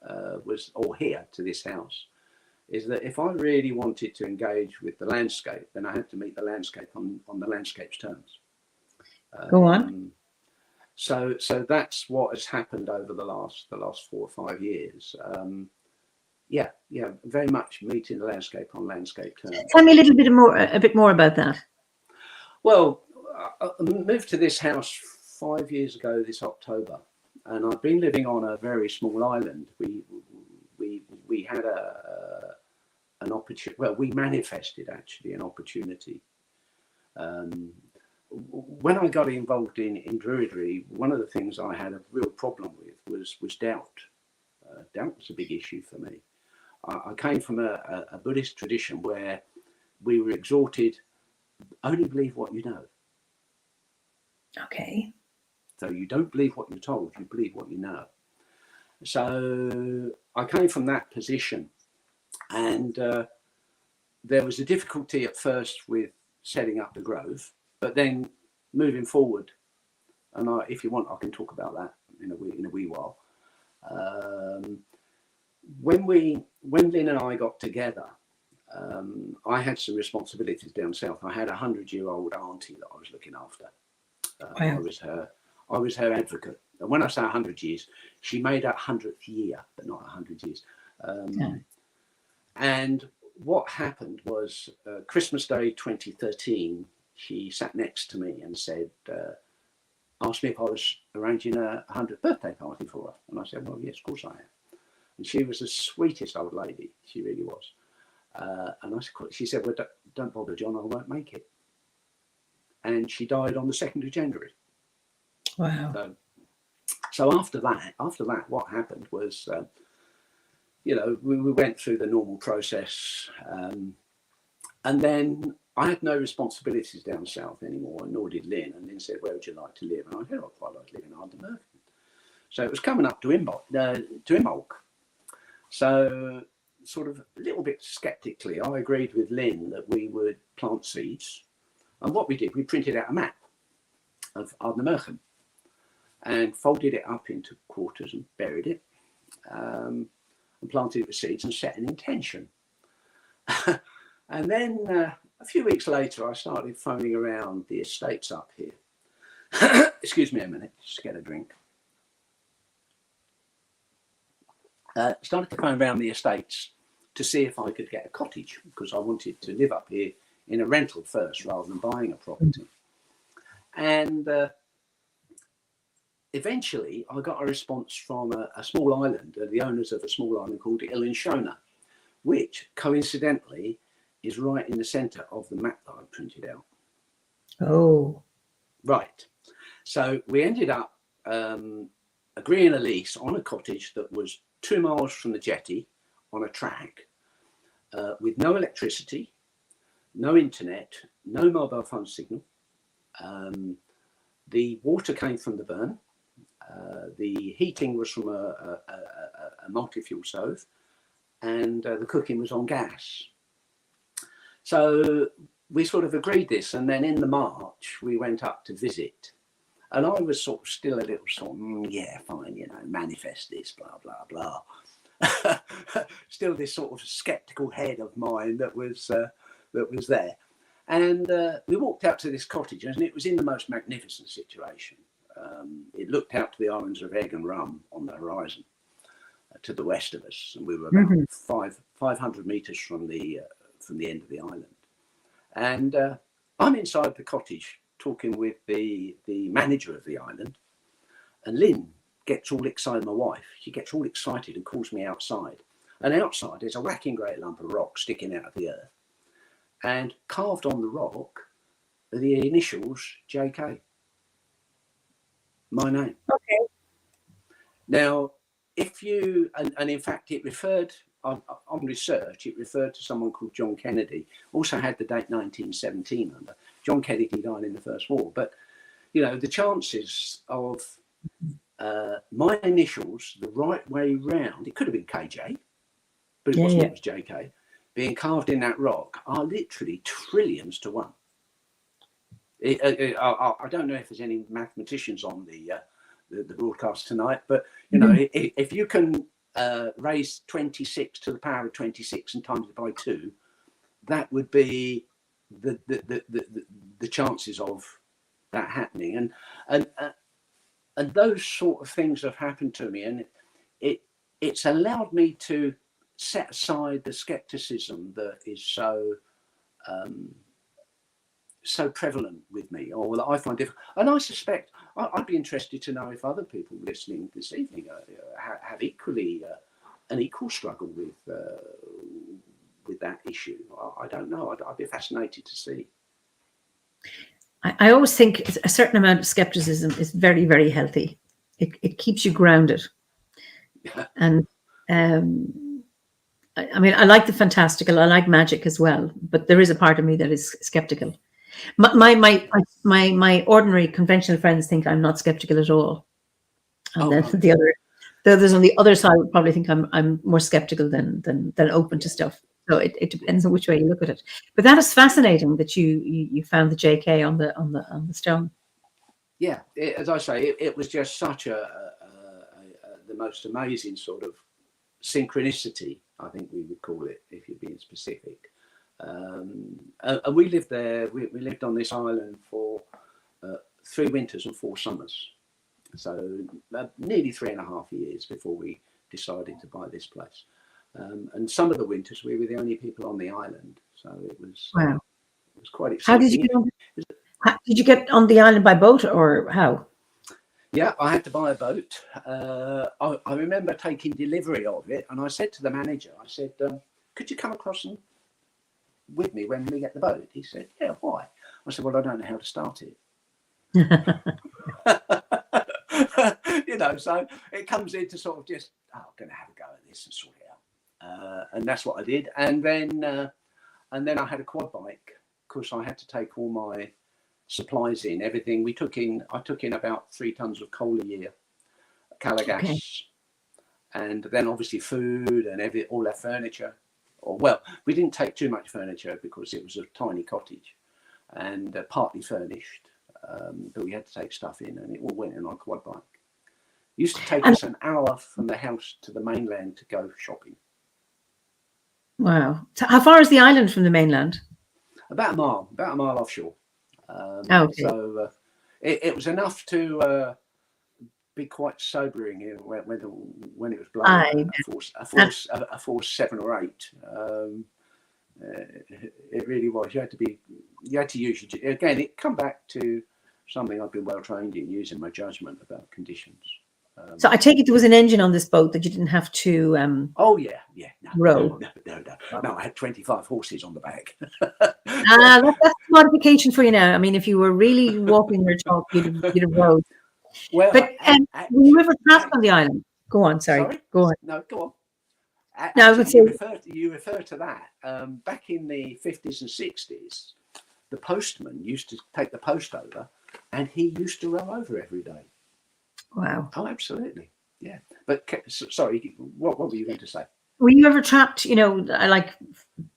to this house, is that if I really wanted to engage with the landscape, then I had to meet the landscape on the landscape's terms. Go on. So that's what has happened over the last 4 or 5 years. Yeah, very much meeting the landscape on landscape terms. Tell me a bit more about that. Well, I moved to this house 5 years ago this October, and I've been living on a very small island. We had an opportunity. Well, we manifested actually an opportunity. When I got involved in Druidry, one of the things I had a real problem with was doubt. Doubt was a big issue for me. I came from a Buddhist tradition where we were exhorted, only believe what you know. Okay. So you don't believe what you're told, you believe what you know. So I came from that position, and there was a difficulty at first with setting up the grove, but then moving forward, and if you want, I can talk about that in a wee while. When Lynn and I got together, I had some responsibilities down south. I had a 100-year-old auntie that I was looking after. Wow. I was her advocate. And when I say 100 years, she made her 100th year, but not 100 years. And what happened was Christmas Day 2013, she sat next to me and said, asked me if I was arranging a 100th birthday party for her. And I said, well, yes, of course I am. And she was the sweetest old lady. She really was. And she said, well, don't bother, John, I won't make it. And she died on the 2nd of January. Wow. So after that, what happened was, we went through the normal process. And then I had no responsibilities down south anymore, nor did Lynn. And Lynn said, where would you like to live? And I said, I'd quite like to live in Eimear. So it was coming up to Imbolc. So sort of a little bit skeptically, I agreed with Lynn that we would plant seeds. And what we did, we printed out a map of Eimear and folded it up into quarters and buried it, and planted it with seeds and set an intention. And then a few weeks later, I started phoning around the estates up here. Excuse me a minute, just get a drink. Started to phone around the estates to see if I could get a cottage, because I wanted to live up here in a rental first rather than buying a property. And eventually I got a response from a small island, the owners of a small island called Ilinshona, which coincidentally is right in the centre of the map that I printed out. Oh. Right. So we ended up agreeing a lease on a cottage that was 2 miles from the jetty on a track, with no electricity, no internet, no mobile phone signal. The water came from the burn, The heating was from a multi-fuel stove, and the cooking was on gas. So we sort of agreed this, and then in the March we went up to visit, and I was sort of still a little sort of, yeah, fine, you know, manifest this, blah, blah, blah. Still this sort of sceptical head of mine that was there. And we walked out to this cottage, and it was in the most magnificent situation. It looked out to the islands of Egg and Rum on the horizon, to the west of us, and we were about 500 meters from the end of the island. And I'm inside the cottage talking with the manager of the island, and Lynn gets all excited, my wife, she gets all excited and calls me outside. And outside is a whacking great lump of rock sticking out of the earth. And carved on the rock are the initials JK. My name. Okay. Now, if you, and in fact it referred, on research, it referred to someone called John Kennedy, also had the date 1917 under. John Kennedy died in the First War. But, you know, the chances of my initials the right way round, it could have been KJ, but it wasn't, it was JK, being carved in that rock are literally trillions to one. I don't know if there's any mathematicians on the broadcast tonight, but, you know, if you can raise 26 to the power of 26 and times it by 2, that would be the chances of that happening. And those sort of things have happened to me, and it's allowed me to set aside the skepticism that is so prevalent with me, or that I find difficult. And I suspect I'd be interested to know if other people listening this evening have equally an equal struggle with that issue. I don't know. I'd be fascinated to see. I always think a certain amount of skepticism is very, very healthy. It keeps you grounded. And I mean, I like the fantastical. I like magic as well, but there is a part of me that is skeptical. My ordinary conventional friends think I'm not skeptical at all, and then the others on the other side would probably think I'm more skeptical than open to stuff. So it depends on which way you look at it. But that is fascinating that you found the JK on the stone. Yeah, as I say, it was just such the most amazing sort of synchronicity, I think we would call it, if you're being specific. And we lived there. We lived on this island for 3 winters and 4 summers, so nearly 3.5 years before we decided to buy this place. And some of the winters we were the only people on the island, so it was it was quite exciting. How did you get on the island, by boat or how? Yeah, I had to buy a boat. I remember taking delivery of it, and I said to the manager, I said, could you come across and with me when we get the boat? He said, yeah, why? I said, well, I don't know how to start it. You know, so it comes in to sort of just, I'm going to have a go at this and sort it out. And that's what I did. And then I had a quad bike, because I had to take all my supplies in, everything. I took in about 3 tons of coal a year, Calagas, and then obviously food and all our furniture. Well, we didn't take too much furniture because it was a tiny cottage and partly furnished, but we had to take stuff in, and it all went in on a quad bike. It used to take us an hour from the house to the mainland to go shopping. Wow. So how far is the island from the mainland? About a mile offshore. So it was enough to be quite sobering when it was blowing a force 7 or 8. It really was. You had to use your, again, it come back to something I've been well trained in, using my judgment about conditions. So I take it there was an engine on this boat that you didn't have to row. No, I had 25 horses on the back. That's a modification for you now. I mean, if you were really walking your talk, you'd have rowed. Well, but were you ever trapped on the island? Go on, sorry. Go on. No, go on. Actually, I would say you refer to that. Back in the 50s and 60s, the postman used to take the post over, and he used to row over every day. Wow. Oh, absolutely. Yeah. But sorry, what were you going to say? Were you ever trapped, like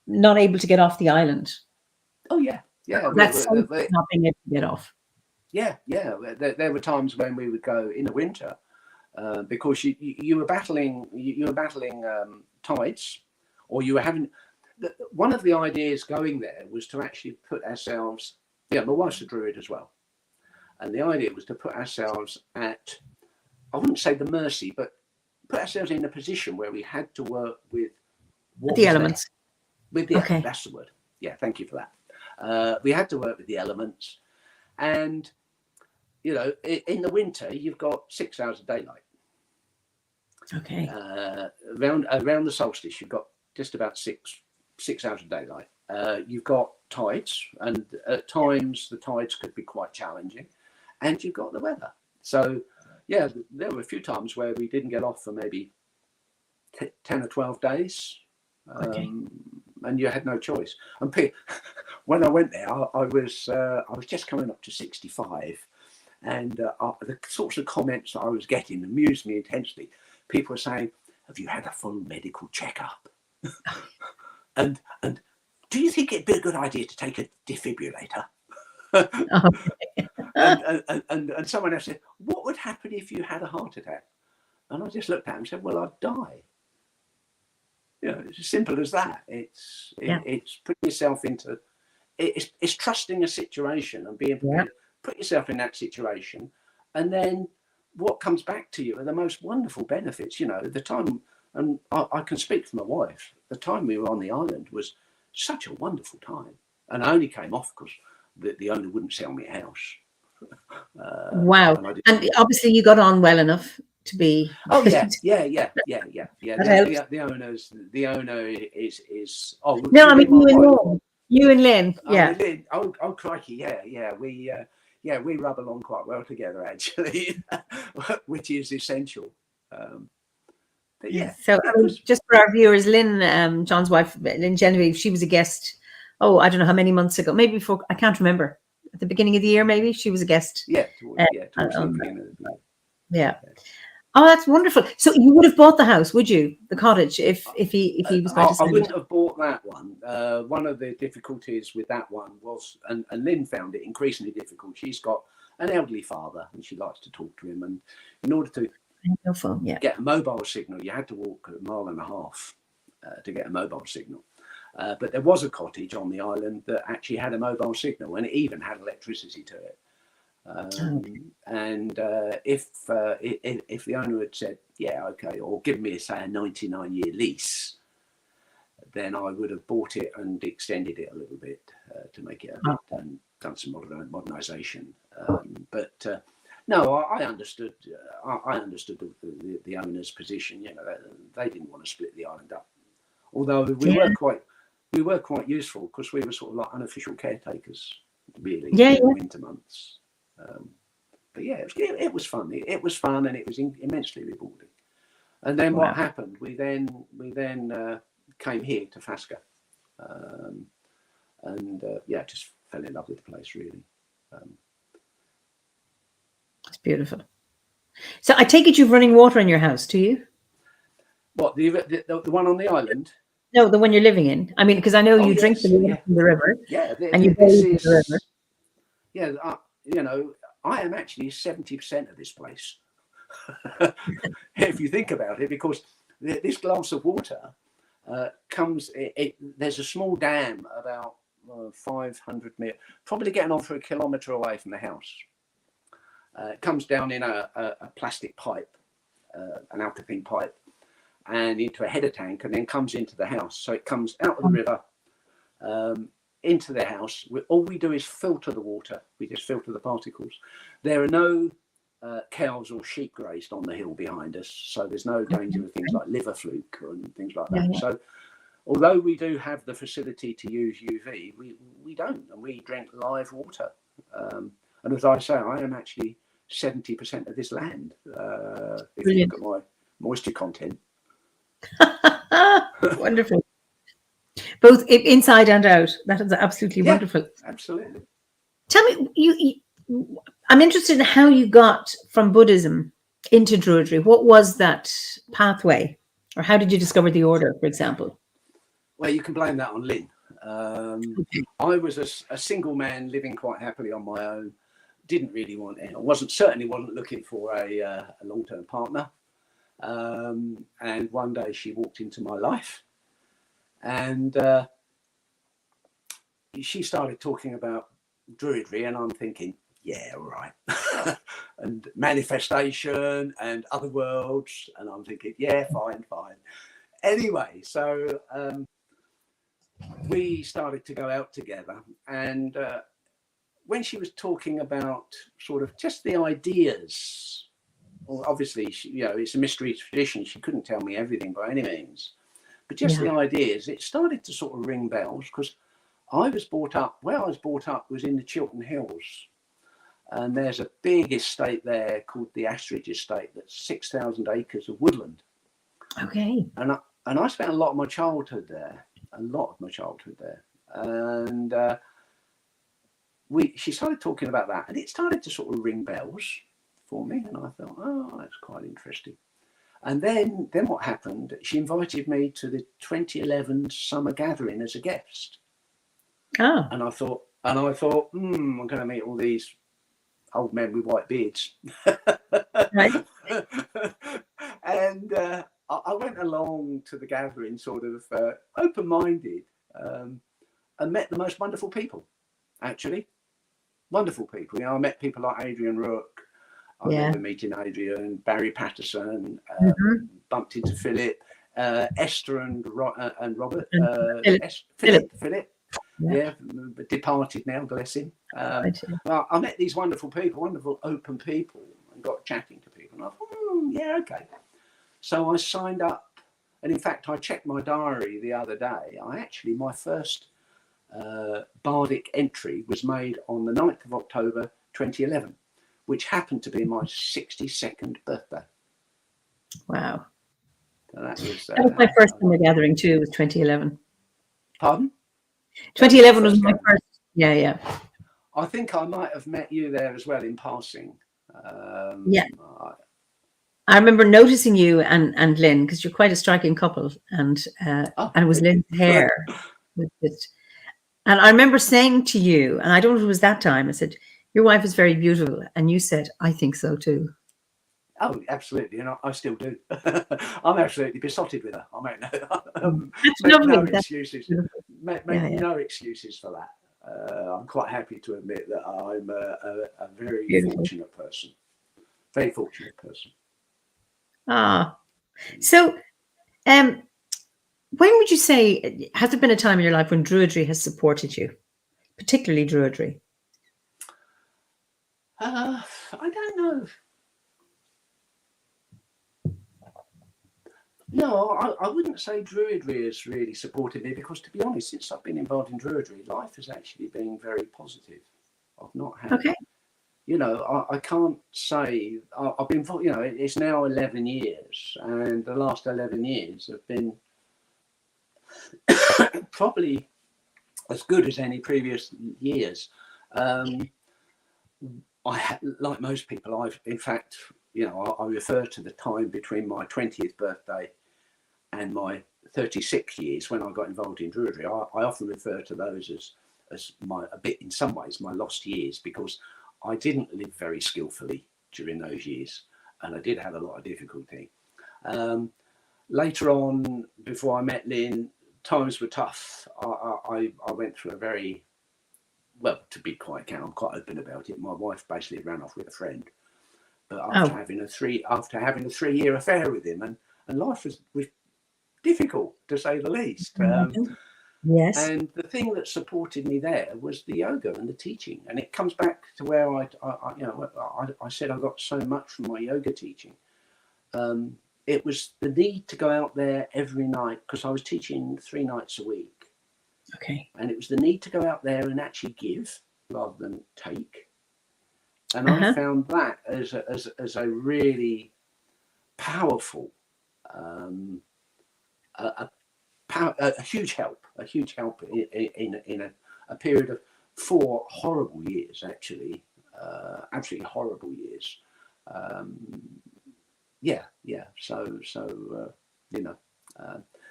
not able to get off the island? Oh, yeah. Yeah. That's so not being able to get off. Yeah. Yeah. There were times when we would go in the winter because you were battling tides, or you were having. One of the ideas going there was to actually put ourselves. Yeah, my wife's a druid as well, and the idea was to put ourselves at, I wouldn't say the mercy, but put ourselves in a position where we had to work with The elements. With the okay. That's the word. Yeah, thank you for that. We had to work with the elements, and in the winter you've got 6 hours of daylight. Okay. Around the solstice, you've got just about six hours of daylight. You've got tides, and at times the tides could be quite challenging, and you've got the weather. So, yeah, there were a few times where we didn't get off for maybe 10 or 12 days, and you had no choice. And when I went there, I was just coming up to 65, and the sorts of comments that I was getting amused me intensely. People were saying, "Have you had a full medical checkup?" and do you think it'd be a good idea to take a defibrillator? And someone else said, "What would happen if you had a heart attack?" And I just looked at him and said, "Well, I'd die." It's as simple as that. It's putting yourself into, it's trusting a situation and being prepared. Put yourself in that situation, and then what comes back to you are the most wonderful benefits. The time, and I can speak for my wife, the time we were on the island was such a wonderful time. And I only came off because the owner wouldn't sell me a house. Wow. And obviously you got on well enough to be. Oh, yeah. The owner is. Oh, no, I mean, you and Lynn. Yeah. Lynn. Oh, crikey. Yeah. We rub along quite well together, actually, which is essential. But yeah. So just for our viewers, Lynn, John's wife, Lynn Genevieve, she was a guest. Oh, I don't know how many months ago. Maybe before, I can't remember. At the beginning of the year, maybe she was a guest. Yeah. Towards the beginning of the year. Yeah. Oh, that's wonderful. So you would have bought the house, would you? The cottage, if he was going to sell it? I wouldn't have bought that one. One of the difficulties with that one was, and Lynn found it increasingly difficult. She's got an elderly father, and she likes to talk to him. And in order to get a mobile signal, you had to walk 1.5 miles to get a mobile signal. But there was a cottage on the island that actually had a mobile signal, and it even had electricity to it. And if the owner had said, "Yeah, okay," or given me a 99-year lease, then I would have bought it and extended it a little bit to make it a bit, and done some modernisation. But no, I understood. I understood the owner's position. They didn't want to split the island up, although we were quite useful because we were sort of like unofficial caretakers, really, in the winter months. But yeah, it was fun. It was fun, and it was immensely rewarding. And then what happened? We then came here to Fasca, and just fell in love with the place, really. It's beautiful. So I take it you've running water in your house, do you? What, the one on the island? No, the one you're living in. I mean, because I know you drink the water from the river. Yeah, and you bathe the river. Yeah, I am actually 70% of this place. If you think about it, because this glass of water comes. There's a small dam about 500 meters, probably getting on for 1 kilometre away from the house. It comes down in a plastic pipe, an alkaline pipe, and into a header tank, and then comes into the house. So it comes out of the river, into the house. All we do is filter the water. We just filter the particles. There are no cows or sheep grazed on the hill behind us, so there's no danger of things like liver fluke and things like that. So although we do have the facility to use UV, we don't, and we drink live water. And as I say, I am actually 70% of this land. If you look at my moisture content. Wonderful. Both inside and out. That is absolutely wonderful. Absolutely. Tell me, I'm interested in how you got from Buddhism into Druidry? What was that pathway? Or how did you discover the order, for example? Well, you can blame that on Lynn. I was a single man living quite happily on my own. Didn't really want any. Certainly wasn't looking for a long-term partner. And one day she walked into my life, and she started talking about Druidry, and I'm thinking, yeah, all right. And manifestation and other worlds, and I'm thinking, yeah, fine. Anyway, so we started to go out together, and when she was talking about sort of just the ideas, well, obviously, it's a mystery tradition. She couldn't tell me everything by any means, but just the ideas, it started to sort of ring bells, because where I was brought up was in the Chiltern Hills. And there's a big estate there called the Astridge Estate. That's 6,000 acres of woodland. Okay. And I spent a lot of my childhood there. And she started talking about that, and it started to sort of ring bells for me. And I thought, oh, that's quite interesting. And then what happened? She invited me to the 2011 summer gathering as a guest. Oh. And I thought, I'm going to meet all these old men with white beards. Right. And I went along to the gathering sort of open-minded, and met the most wonderful people, actually. Wonderful people. I met people like Adrian Rook. I remember meeting Adrian, Barry Patterson, bumped into Philip, Esther and Robert. Philip. Yeah, departed now, bless him. Well, I met these wonderful people, wonderful open people, and got chatting to people. And I thought, yeah, okay. So I signed up, and in fact, I checked my diary the other day. My first bardic entry was made on the 9th of October 2011, which happened to be my 62nd birthday. Wow. So that was my first summer gathering too, was 2011. Pardon? 2011 was my first. Yeah. I think I might have met you there as well in passing. I remember noticing you and Lynn, because you're quite a striking couple, and it was Lynn's hair. And I remember saying to you, and I don't know if it was that time, I said, your wife is very beautiful. And you said, I think so too. Oh, absolutely. And I still do. I'm absolutely besotted with her. I make no excuses. No excuses for that. I'm quite happy to admit that I'm a very fortunate person. Very fortunate person. Ah. So, when would you say, has there been a time in your life when Druidry has supported you, particularly Druidry? I don't know. No, I wouldn't say Druidry has really supported me, because, to be honest, since I've been involved in Druidry, life has actually been very positive. I've not had, I can't say, I've been, it's now 11 years, and the last 11 years have been probably as good as any previous years. Like most people, in fact, I refer to the time between my 20th birthday and my 36 years when I got involved in Druidry. I often refer to those as in some ways, my lost years, because I didn't live very skillfully during those years, and I did have a lot of difficulty. Later on, before I met Lynn, times were tough. I went through to be quite candid, I'm quite open about it. My wife basically ran off with a friend, but after having a 3-year affair with him, and life was difficult, to say the least. Yes. And the thing that supported me there was the yoga and the teaching, and it comes back to where I said I got so much from my yoga teaching. It was the need to go out there every night, because I was teaching 3 nights a week. Okay. And it was the need to go out there and actually give rather than take. And I found that as a really powerful, a huge help in a period of 4 horrible years, actually, absolutely horrible years.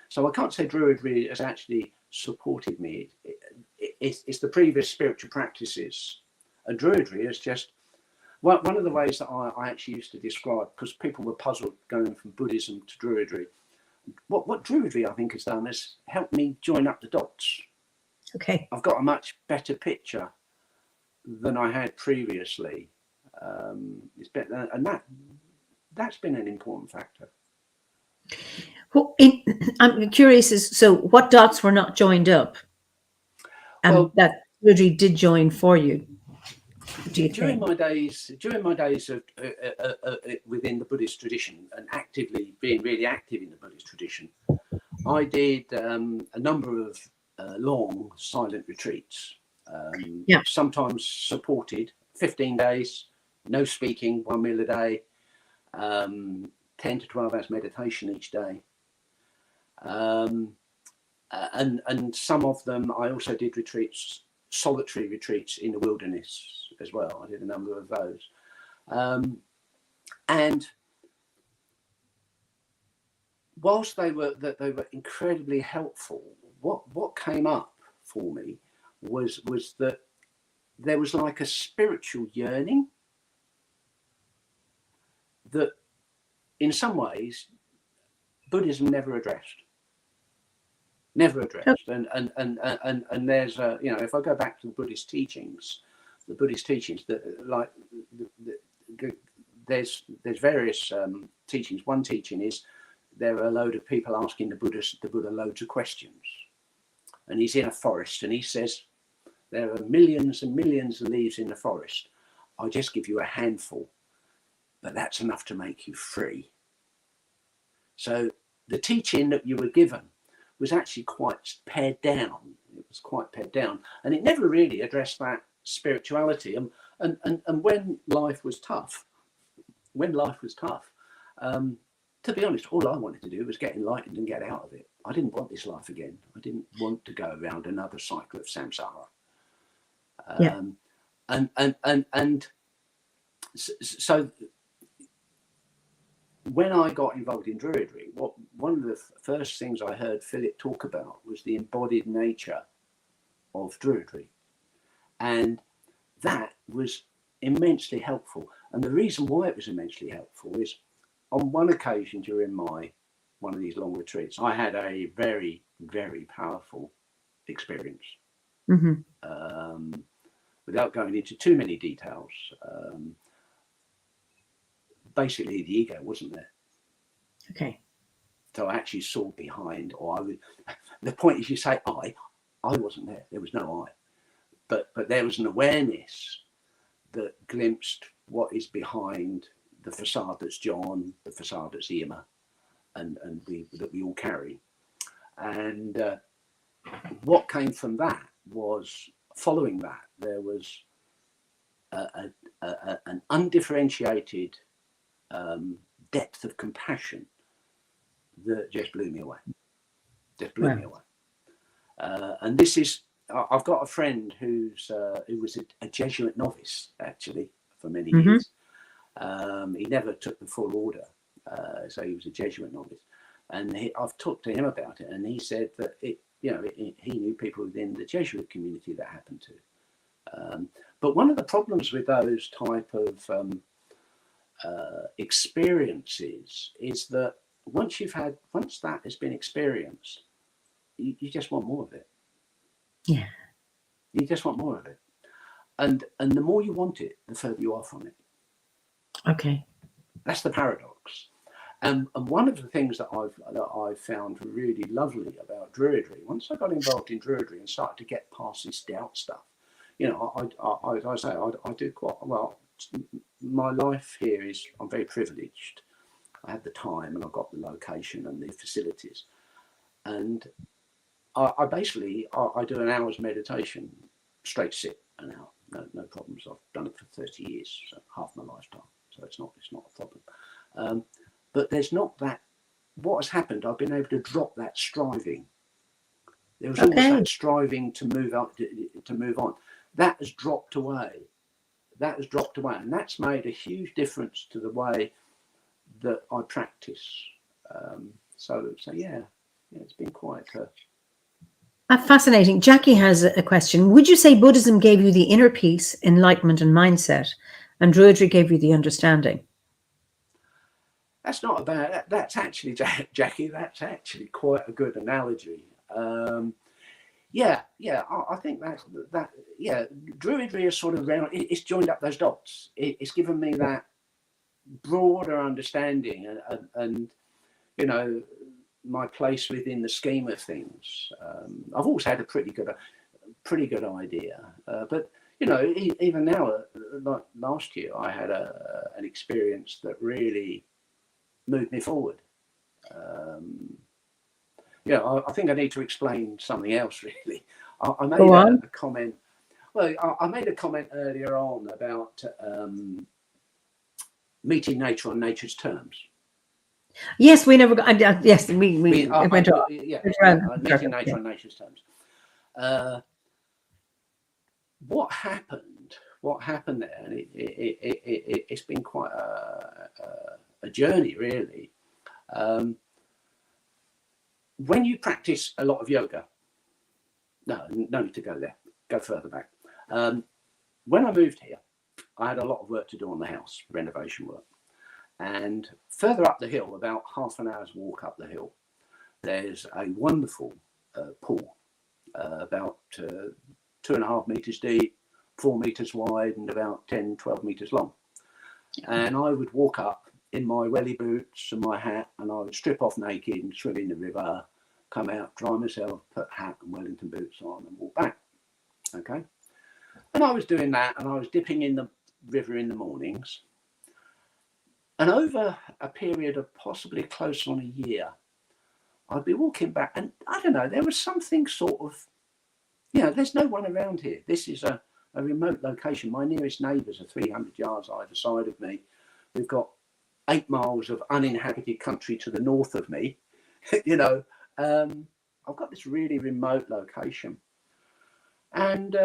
So I can't say Druidry has actually supported me. It's the previous spiritual practices, and Druidry is just one of the ways that I actually used to describe, because people were puzzled going from Buddhism to Druidry. What Druidry, I think, has done is helped me join up the dots. Okay. I've got a much better picture than I had previously. It's better, and that's been an important factor. Well, I'm curious, so what dots were not joined up, and that really did join for you? During my days of within the Buddhist tradition, and actively being really active in the Buddhist tradition, I did a number of long silent retreats. Sometimes supported 15 days, no speaking, 1 meal a day, 10 to 12 hours meditation each day. And some of them I also did retreats, solitary retreats in the wilderness as well. I did a number of those. And whilst they were incredibly helpful, what came up for me was that there was like a spiritual yearning that in some ways Buddhism never addressed. And there's if I go back to the Buddhist teachings that there's various teachings. One teaching is there are a load of people asking the Buddha loads of questions, and he's in a forest and he says there are millions and millions of leaves in the forest. I'll just give you a handful, but that's enough to make you free. So the teaching that you were given was actually quite pared down. It was quite pared down, and it never really addressed that spirituality. And when life was tough, to be honest, all I wanted to do was get enlightened and get out of it. I didn't want this life again. I didn't want to go around another cycle of samsara. So when I got involved in Druidry, one of the first things I heard Philip talk about was the embodied nature of Druidry. And that was immensely helpful. And the reason why it was immensely helpful is on one occasion during one of these long retreats, I had a very, very powerful experience. Mm-hmm. Without going into too many details, basically the ego wasn't there. Okay. So I actually saw behind, the point is you say I wasn't there. There was no I. But there was an awareness that glimpsed what is behind the facade that's John, the facade that's Eimear, and that we all carry. And what came from that was, following that, there was an undifferentiated depth of compassion that just blew me away. And this is, I've got a friend who was a Jesuit novice, actually, for many years. He never took the full order, so he was a Jesuit novice. And I've talked to him about it, and he said that he knew people within the Jesuit community that happened to. But one of the problems with those type of experiences is that once that has been experienced, you just want more of it. Yeah. You just want more of it. And the more you want it, the further you are from it. Okay. That's the paradox. And one of the things that I've found really lovely about Druidry, once I got involved in Druidry and started to get past this doubt stuff, I do quite well. My life here is, I'm very privileged. I have the time and I've got the location and the facilities. And I basically do an hour's meditation, straight sit an hour, no problems. I've done it for 30 years, so half my lifetime. So it's not a problem. But there's not that. What has happened? I've been able to drop that striving. There was always that striving to move up, to move on. That has dropped away. And that's made a huge difference to the way that I practice. So yeah, it's been quite. Fascinating. Jackie has a question. Would you say Buddhism gave you the inner peace, enlightenment, and mindset, and Druidry gave you the understanding? That's not a bad. That's actually, Jackie. That's actually quite a good analogy. Yeah. I think that. Yeah, Druidry is sort of around. It's joined up those dots. It's given me that broader understanding, and you know, my place within the scheme of things. I've always had a pretty good idea, but you know, even now, like last year, I had an experience that really moved me forward. I think I need to explain something else. Really, I made a comment. Well, I made a comment earlier on about meeting nature on nature's terms. Yes, we never got. Yes, we went off. Meeting nature on nature's terms. What happened there, and it's been quite a journey, really. When you practice a lot of yoga, no need to go there. Go further back. When I moved here, I had a lot of work to do on the house, renovation work. And further up the hill, about half an hour's walk up the hill, there's a wonderful pool, about 2.5 meters deep, 4 meters wide, and about 10, 12 meters long. And I would walk up in my welly boots and my hat, and I would strip off naked and swim in the river, come out, dry myself, put hat and Wellington boots on, and walk back. Okay. And I was doing that, and I was dipping in the river in the mornings. And over a period of possibly close on a year, I'd be walking back, and I don't know, there was something sort of, there's no one around here. This is a remote location. My nearest neighbours are 300 yards either side of me. We've got 8 miles of uninhabited country to the north of me. I've got this really remote location. And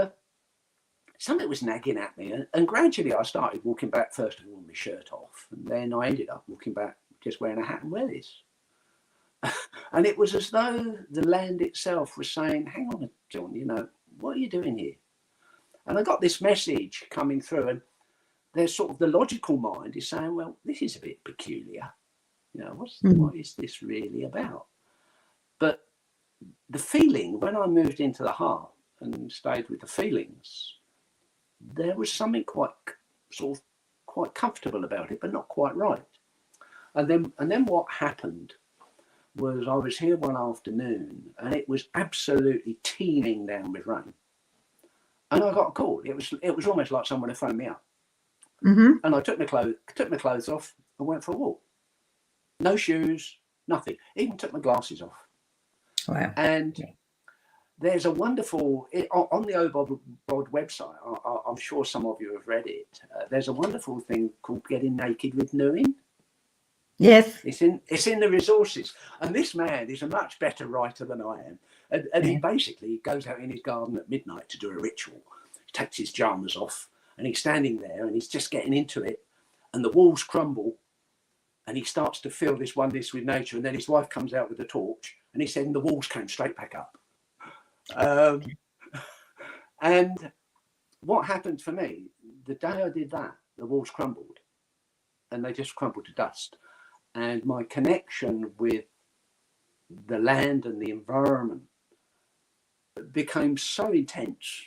something was nagging at me, and gradually I started walking back, first of all, with my shirt off, and then I ended up walking back just wearing a hat and wellies. And it was as though the land itself was saying, hang on, John, what are you doing here? And I got this message coming through, and there's sort of the logical mind is saying, well, this is a bit peculiar. What is this really about? But the feeling, when I moved into the heart and stayed with the feelings, there was something quite comfortable about it, but not quite right. And then what happened was I was here one afternoon, and it was absolutely teeming down with rain. And I got a call. It was almost like someone had phoned me up. Mm-hmm. And I took my clothes off and went for a walk. No shoes, nothing. Even took my glasses off. Wow. And there's a wonderful, on the OBOD website, I'm sure some of you have read it, there's a wonderful thing called Getting Naked with Nguyen. Yes. It's in the resources. And this man is a much better writer than I am. And he basically goes out in his garden at midnight to do a ritual. He takes his jammers off, and he's standing there, and he's just getting into it, and the walls crumble, and he starts to feel this oneness with nature. And then his wife comes out with a torch, and he said, and the walls came straight back up. And what happened for me, the day I did that, the walls crumbled, and they just crumbled to dust. And my connection with the land and the environment became so intense.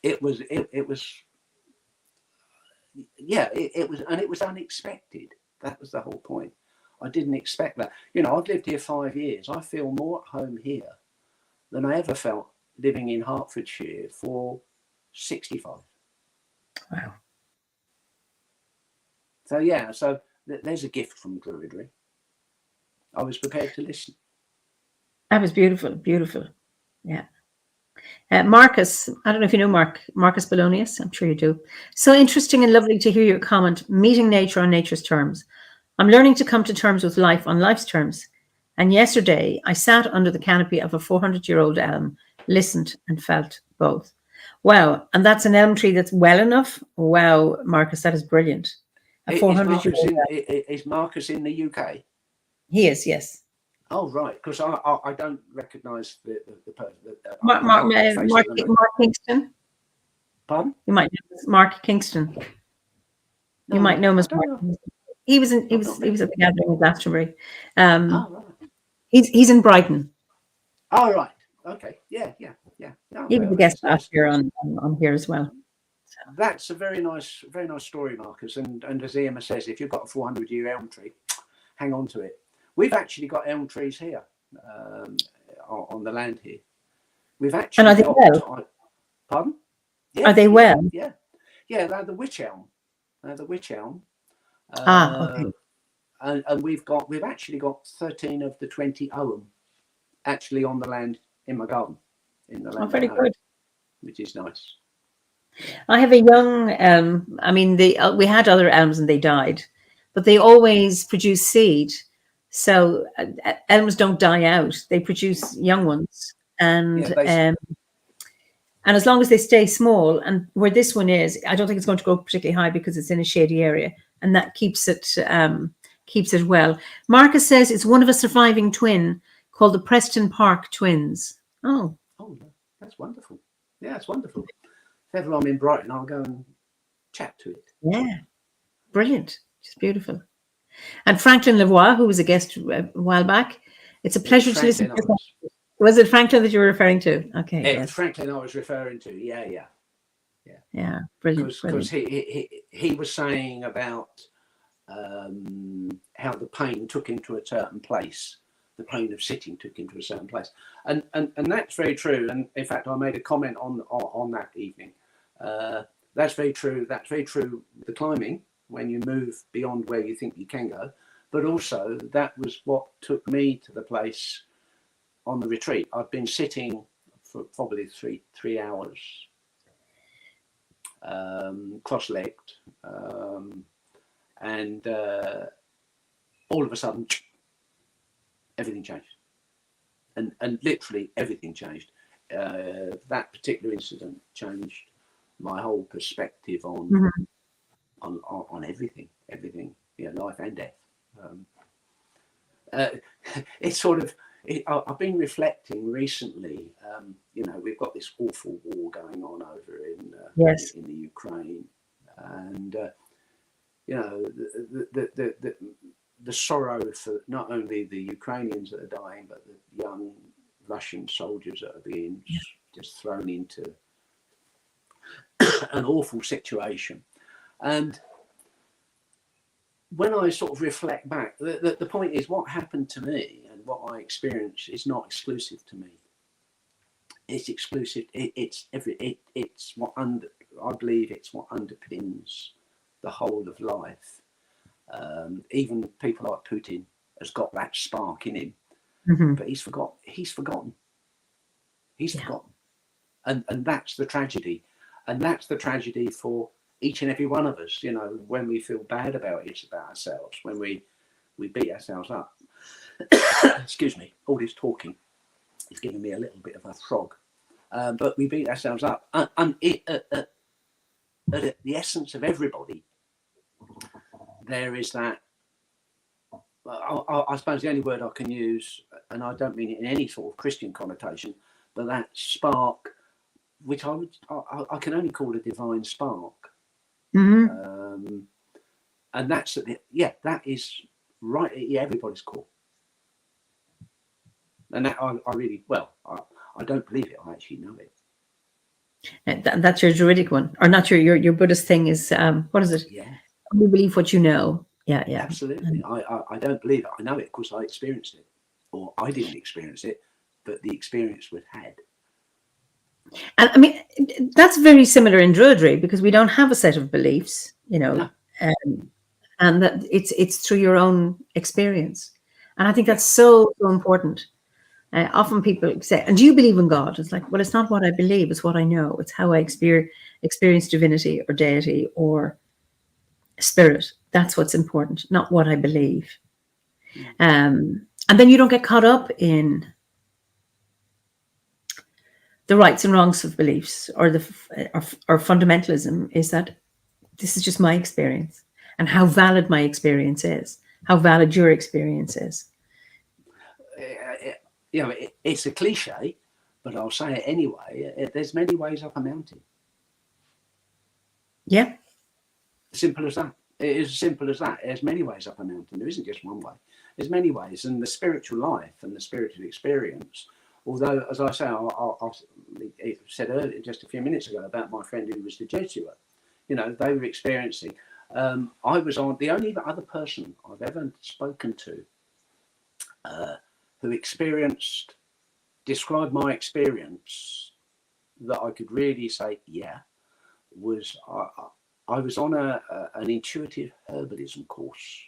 It was unexpected. That was the whole point. I didn't expect that. I've lived here 5 years. I feel more at home here than I ever felt living in Hertfordshire for 65. Wow. So there's a gift from Druidry. I was prepared to listen. That was beautiful, beautiful. Yeah. Marcus, I don't know if you know Marcus Polonius. I'm sure you do. So interesting and lovely to hear your comment. Meeting nature on nature's terms. I'm learning to come to terms with life on life's terms. And yesterday, I sat under the canopy of a 400-year-old elm, listened and felt both. Wow. And that's an elm tree that's well enough. Wow, Marcus, that is brilliant. A 400-year-old. Is Marcus in the UK? He is, yes. Oh, right. Because I don't recognise the person. Mark Kingston. Pardon? You might know Mark Kingston. No, you might know him as Mark. know. He was at the gathering in Glastonbury. Right. He's in Brighton. Oh, right. Okay. Yeah. No, He was a guest last year on here as well. So. That's a very nice story, Marcus. And as Eimear says, if you've got a 400-year elm tree, hang on to it. We've actually got elm trees here on the land here. We've actually and are they well? Pardon? Yeah, are they well? Yeah. They're the wych elm. The wych elm. Okay. And we've actually got 13 of the 20 ogham actually on the land in my garden. In the land. Very good. Which is nice. I have a young. We had other elms and they died, but they always produce seed. So elms don't die out; they produce young ones, and as long as they stay small, and where this one is, I don't think it's going to grow particularly high because it's in a shady area, and that keeps it well. Marcus says it's one of a surviving twin called the Preston Park twins. Oh, that's wonderful. Yeah, it's wonderful. If ever I'm in Brighton, I'll go and chat to it. Yeah, brilliant. It's beautiful. And Franklin Lavoie, who was a guest a while back, it's a pleasure to listen to. Was it Franklin that you were referring to? Okay. Yeah, yes. Franklin I was referring to. Yeah. Yeah, brilliant. Because he was saying about how the pain took him to a certain place. The pain of sitting took him to a certain place, and that's very true. And in fact, I made a comment on that evening. That's very true. That's very true. The climbing, when you move beyond where you think you can go, but also that was what took me to the place on the retreat. I've been sitting for probably three hours, cross-legged, and all of a sudden, everything changed, and literally everything changed. That particular incident changed my whole perspective on everything, life and death. It's sort of. I've been reflecting recently. We've got this awful war going on over in the Ukraine, and the sorrow for not only the Ukrainians that are dying, but the young Russian soldiers that are being just thrown into an awful situation. And when I sort of reflect back, the point is what happened to me and what I experienced is not exclusive to me. It's exclusive. It's what I believe it's what underpins the whole of life. Even people like Putin has got that spark in him, but he's forgotten. And that's the tragedy. And that's the tragedy for each and every one of us. When we feel bad about it, it's about ourselves. When we beat ourselves up. Excuse me, all this talking is giving me a little bit of a frog. But we beat ourselves up. And at the essence of everybody, there is that, I suppose the only word I can use, and I don't mean it in any sort of Christian connotation, but that spark, which I can only call a divine spark. And that's that is right at everybody's core. And that I really, I don't believe it, I actually know it. And that's your Druidic one, or not your Buddhist thing is, what is it? Yeah. You believe what you know. Yeah. Absolutely. I don't believe it. I know it because I experienced it. Or I didn't experience it, but the experience was had. And I mean, that's very similar in Druidry because we don't have a set of beliefs, no. And that it's through your own experience. And I think that's so important. Often people say, and do you believe in God? It's like, well, it's not what I believe, it's what I know. It's how I experience divinity or deity or spirit. That's what's important, not what I believe. And then you don't get caught up in the rights and wrongs of beliefs or fundamentalism. Is that this is just my experience. and how valid my experience is, how valid your experience is. You know, it's a cliche, but I'll say it anyway. There's many ways up a mountain. Yeah. Simple as that. It is as simple as that. There's many ways up a mountain. There isn't just one way. There's many ways. And the spiritual life and the spiritual experience, although, as I say, I said earlier, just a few minutes ago, about my friend who was the Jesuit, you know, they were experiencing. I was on the only other person I've ever spoken to who described my experience that I could really say, yeah, was I was on an intuitive herbalism course.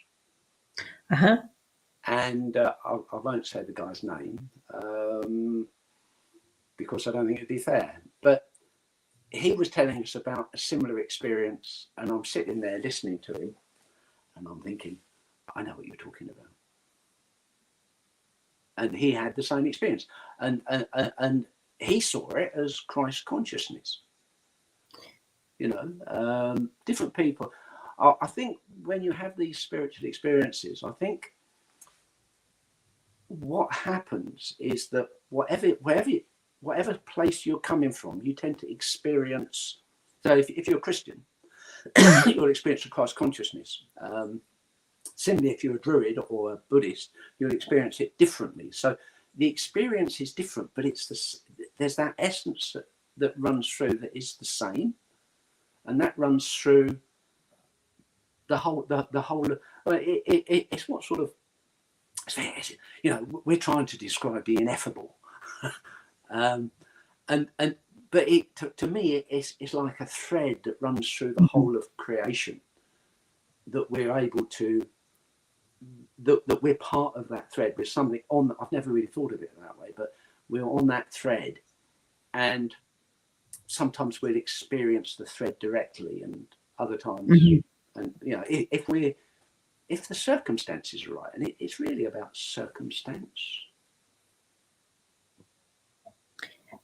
Uh-huh. And I won't say the guy's name because I don't think it'd be fair. But he was telling us about a similar experience, and I'm sitting there listening to him, and I'm thinking, I know what you're talking about. And he had the same experience, and he saw it as Christ consciousness. You know, different people. I think when you have these spiritual experiences, I think what happens is that whatever place you're coming from, you tend to experience. So if you're a Christian, you'll experience the Christ consciousness. Similarly, if you're a Druid or a Buddhist, you'll experience it differently. So the experience is different, but there's that essence that runs through that is the same, and that runs through the whole. It's what sort of, you know, we're trying to describe the ineffable, but to me it's like a thread that runs through the whole of creation, that we're able to. That we're part of that thread. We're something on. I've never really thought of it that way, but we're on that thread, and sometimes we'll experience the thread directly, and other times, and you know, if the circumstances are right, and it's really about circumstance.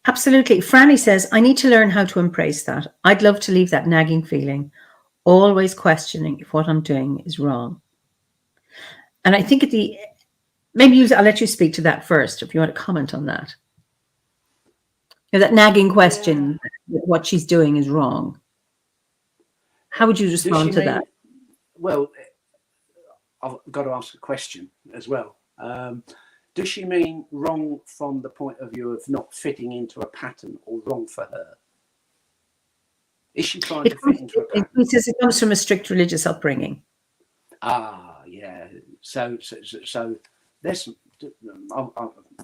Absolutely. Franny says, I need to learn how to embrace that. I'd love to leave that nagging feeling, always questioning if what I'm doing is wrong. And I think I'll let you speak to that first, if you want to comment on that. You know, that nagging question, what she's doing is wrong. How would you respond to that? Well, I've got to ask a question as well. Does she mean wrong from the point of view of not fitting into a pattern, or wrong for her? Is she trying to fit into a pattern? It comes from a strict religious upbringing. Ah, yeah. So there's some. I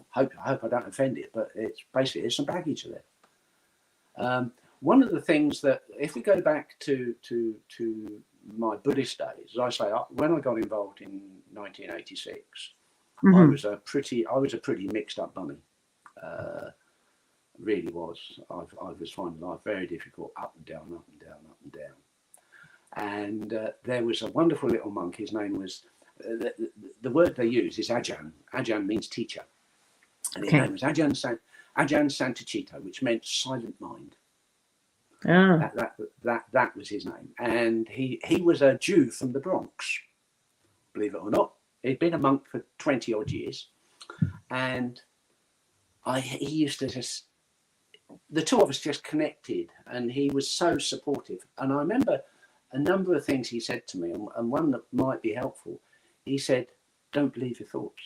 hope I don't offend it, but it's basically there's some baggage there. One of the things that, if we go back to my Buddhist days, as I say, when I got involved in 1986, I was a pretty mixed up bunny. Really was. I was finding life very difficult, up and down, up and down, up and down. And there was a wonderful little monk. His name was, the word they use is Ajahn. Ajahn means teacher. And his name was Ajahn Santacito, which meant silent mind. Oh. That was his name. And he was a Jew from the Bronx, believe it or not. He'd been a monk for 20 odd years. And he used to just, the two of us just connected, and he was so supportive. And I remember a number of things he said to me, and one that might be helpful. He said, don't believe your thoughts.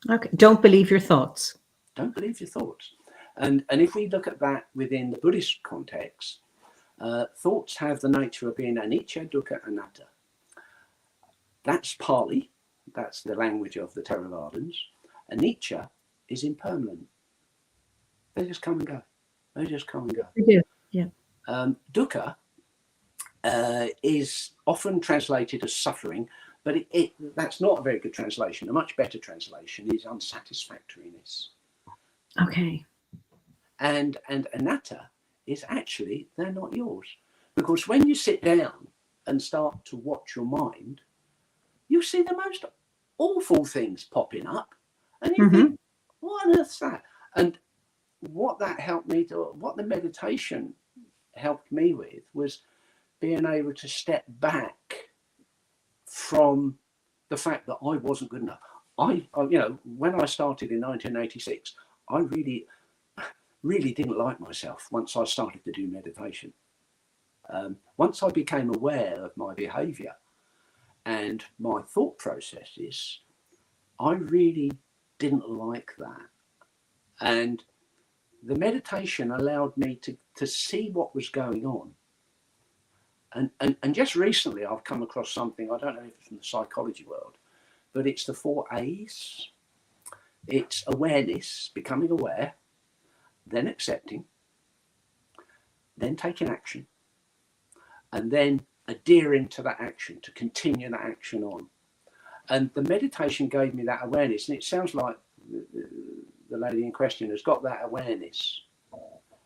Okay, don't believe your thoughts. Don't believe your thoughts. And if we look at that within the Buddhist context, thoughts have the nature of being anicca, dukkha, anatta. That's Pali. That's the language of the Theravadins. Anicca is impermanent. They just come and go. They do, yeah. Dukkha is often translated as suffering, but that's not a very good translation. A much better translation is unsatisfactoriness. Okay. And anatta is actually, they're not yours. Because when you sit down and start to watch your mind, you see the most awful things popping up. And you think, what on earth's that? And what that helped me to, what the meditation helped me with was being able to step back from the fact that I wasn't good enough. When I started in 1986, I really didn't like myself once I started to do meditation. Once I became aware of my behavior and my thought processes, I really didn't like that. And the meditation allowed me to see what was going on. And just recently I've come across something, I don't know if it's from the psychology world, but it's the 4 A's. It's awareness, becoming aware, then accepting, then taking action, and then adhering to that action, to continue that action on. And the meditation gave me that awareness, and it sounds like the lady in question has got that awareness.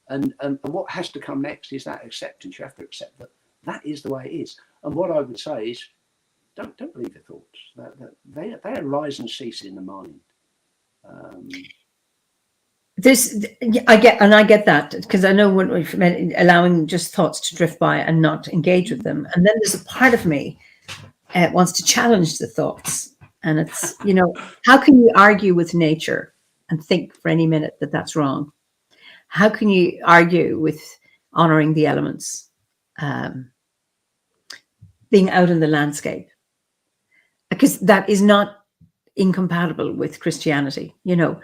And what has to come next is that acceptance. You have to accept that that is the way it is. And what I would say is, don't believe your thoughts. They arise and cease in the mind. I get that, because I know when we've allowing just thoughts to drift by and not engage with them. And then there's a part of me wants to challenge the thoughts. And it's, how can you argue with nature and think for any minute that that's wrong? How can you argue with honoring the elements, being out in the landscape? Because that is not incompatible with Christianity, No.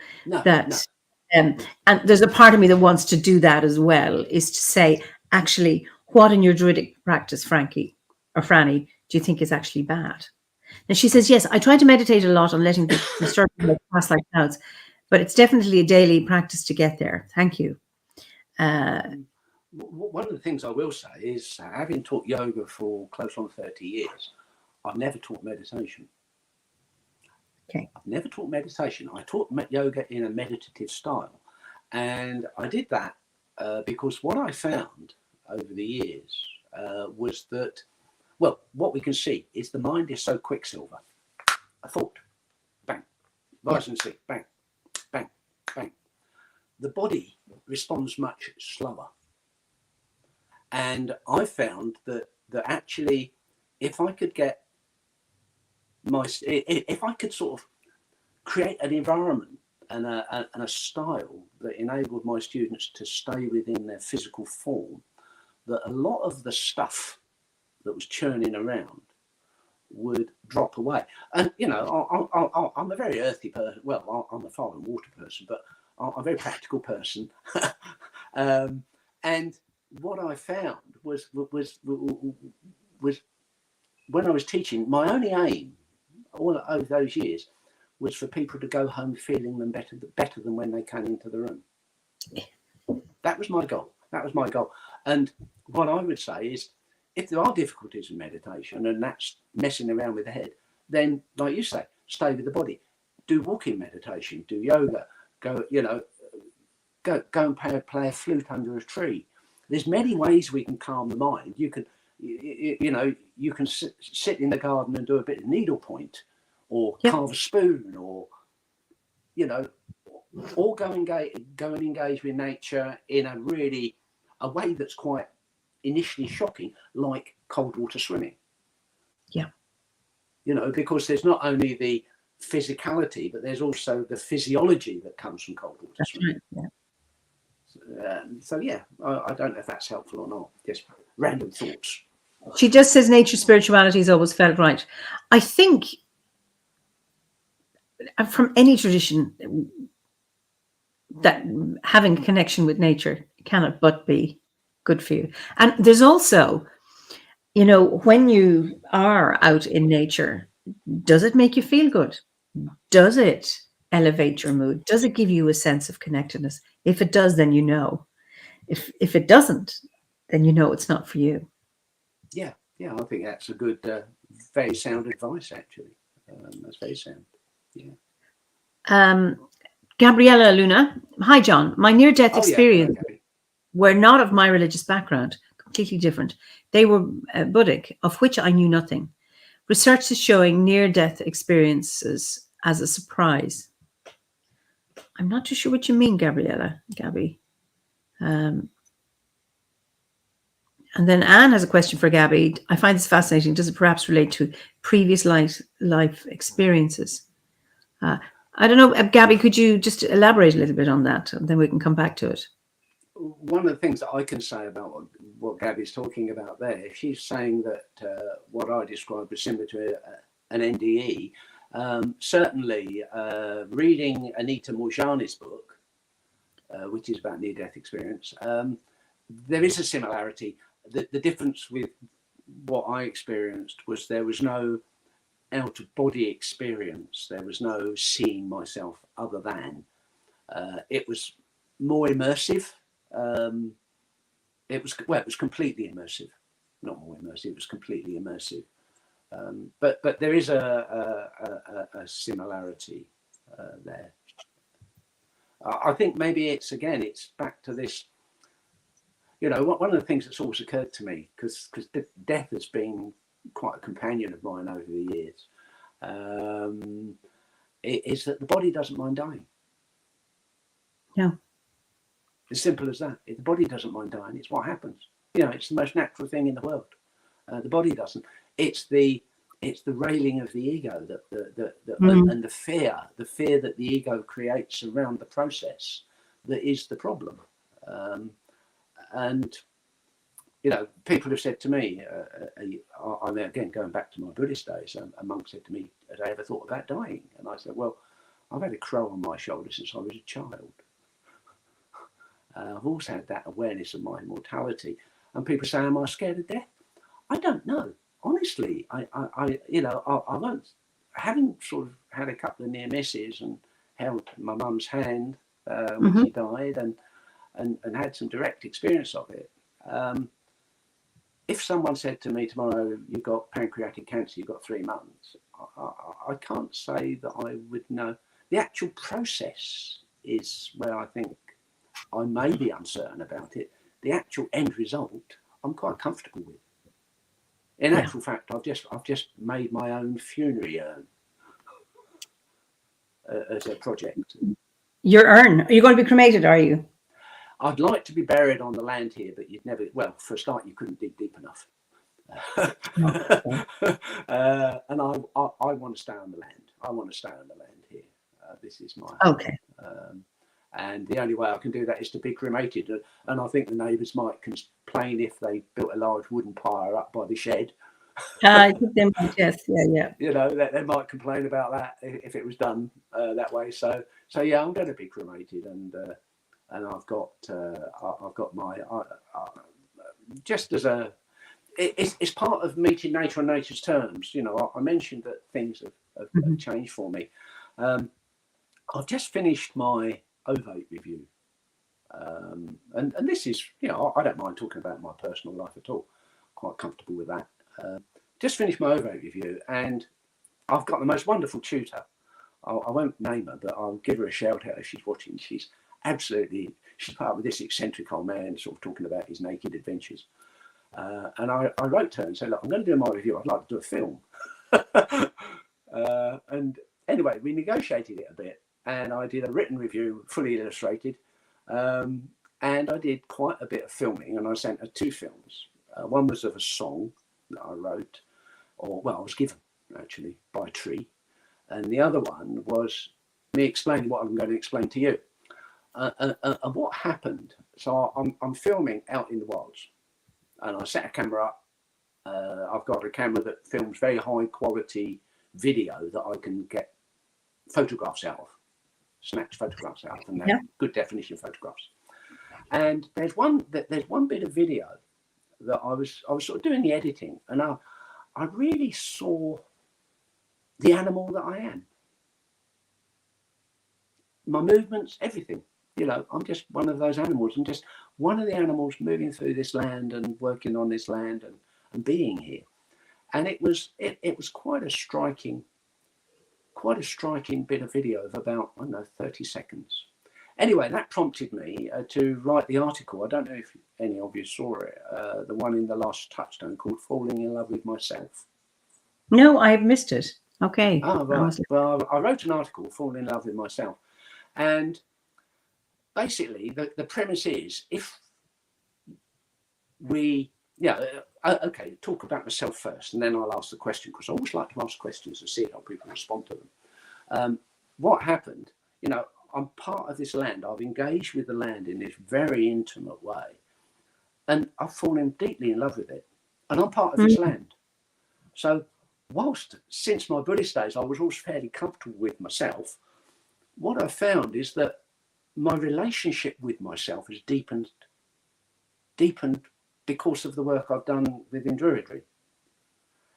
And there's a part of me that wants to do that as well, is to say, actually, what in your druidic practice, Frankie or Franny, do you think is actually bad? And she says, yes, I try to meditate a lot on letting the disturbance pass like clouds, but it's definitely a daily practice to get there. Thank you. One of the things I will say is, having taught yoga for close on 30 years, I've never taught meditation. Okay. I've never taught meditation. I taught yoga in a meditative style. And I did that because what I found over the years was that, well, what we can see is the mind is so quicksilver. A thought, bang, rise and sleep, bang, bang, bang. The body responds much slower. And I found that actually, if I could get if I could sort of create an environment and a style that enabled my students to stay within their physical form, that a lot of the stuff that was churning around would drop away. And I'm a very earthy person. Well, I'm a fire and water person, but I'm a very practical person. And what I found was when I was teaching, my only aim all over those years was for people to go home feeling them better than when they came into the room. That was my goal. And what I would say is, if there are difficulties in meditation and that's messing around with the head, then, like you say, stay with the body. Do walking meditation, do yoga, go and play a flute under a tree. There's many ways we can calm the mind. You can, you can sit in the garden and do a bit of needlepoint, or carve a spoon, or or go and engage with nature in a way that's quite initially shocking, like cold water swimming. Yeah. Because there's not only the physicality, but there's also the physiology that comes from cold water swimming. Right. Yeah. I don't know if that's helpful or not. Just random thoughts. She just says nature spirituality has always felt right. I think from any tradition, that having a connection with nature cannot but be good for you. And there's also, when you are out in nature, does it make you feel good? Does it elevate your mood? Does it give you a sense of connectedness? If it does, then If it doesn't, then it's not for you. Yeah, I think that's a good, very sound advice, actually. That's very sound. Yeah. Gabriella Luna, hi John. My near-death experience were not of my religious background, completely different. They were Buddhic, of which I knew nothing. Research is showing near-death experiences as a surprise. I'm not too sure what you mean, Gabby. And then Anne has a question for Gabby. I find this fascinating. Does it perhaps relate to previous life experiences? I don't know, Gabby, could you just elaborate a little bit on that, and then we can come back to it. One of the things that I can say about what Gabby's talking about there, she's saying that what I described was similar to an NDE. Certainly, reading Anita Moorjani's book, which is about near-death experience, there is a similarity. The difference with what I experienced was there was no out-of-body experience. There was no seeing myself other than. It was more immersive. It was completely immersive. Not more immersive. It was completely immersive. But there is a similarity there. I think maybe it's back to this. You know, one of the things that's always occurred to me, because death has been quite a companion of mine over the years, is that the body doesn't mind dying. Yeah. As simple as that. If the body doesn't mind dying, it's what happens. You know, it's the most natural thing in the world. The body doesn't. It's the railing of the ego and the fear that the ego creates around the process that is the problem. And you know, people have said to me, I mean, again, going back to my Buddhist days, a monk said to me, "Had I ever thought about dying?" And I said, "Well, I've had a crow on my shoulder since I was a child. I've always had that awareness of my mortality." And people say, "Am I scared of death?" I don't know. Honestly, I won't. Having sort of had a couple of near misses and held my mum's hand when she died, and had some direct experience of it. If someone said to me tomorrow, "You've got pancreatic cancer, you've got 3 months," I can't say that I would know. The actual process is where I think I may be uncertain about it. The actual end result, I'm quite comfortable with. In actual fact, I've just made my own funerary urn as a project. Your urn? Are you going to be cremated? Are you? I'd like to be buried on the land here, but you'd never. Well, for a start, you couldn't dig deep enough. And I want to stay on the land. I want to stay on the land here. This is my okay. And the only way I can do that is to be cremated. And I think the neighbours might complain if they built a large wooden pyre up by the shed. I think they might, yes, yeah. You know, they might complain about that if it was done that way. So yeah, I'm going to be cremated, and I've got my just as a. It's part of meeting nature on nature's terms. You know, I mentioned that things have changed for me. I've just finished my OBOD review. And this is, you know, I don't mind talking about my personal life at all. Quite comfortable with that. Just finished my OBOD review, and I've got the most wonderful tutor. I won't name her, but I'll give her a shout out if she's watching. She's part of this eccentric old man sort of talking about his naked adventures. And I wrote to her and said, "Look, I'm going to do my review. I'd like to do a film." And anyway, we negotiated it a bit, and I did a written review, fully illustrated, and I did quite a bit of filming, and I sent her 2 films. One was of a song that I wrote, I was given actually by a tree, and the other one was me explaining what I'm going to explain to you. And what happened? So I'm filming out in the wilds. And I set a camera up. I've got a camera that films very high quality video that I can get photographs out of, snatch photographs out of, and good definition photographs. And there's one bit of video that I was sort of doing the editing, and I really saw the animal that I am. My movements, everything. You know, I'm just one of those animals. I'm just one of the animals moving through this land and working on this land and being here. And it was quite a striking bit of video of about, 30 seconds. Anyway, that prompted me to write the article. I don't know if any of you saw it, the one in the last touchstone called "Falling in Love with Myself." No, I've missed it. Okay. Oh, right. Well, I wrote an article, "Falling in Love with Myself." And basically, the premise is, if we yeah, okay, talk about myself first, and then I'll ask the question, because I always like to ask questions and see how people respond to them. What happened? You know, I'm part of this land. I've engaged with the land in this very intimate way, and I've fallen deeply in love with it, and I'm part of this land. So whilst since my Buddhist days, I was always fairly comfortable with myself, what I found is that my relationship with myself has deepened because of the work I've done within Druidry.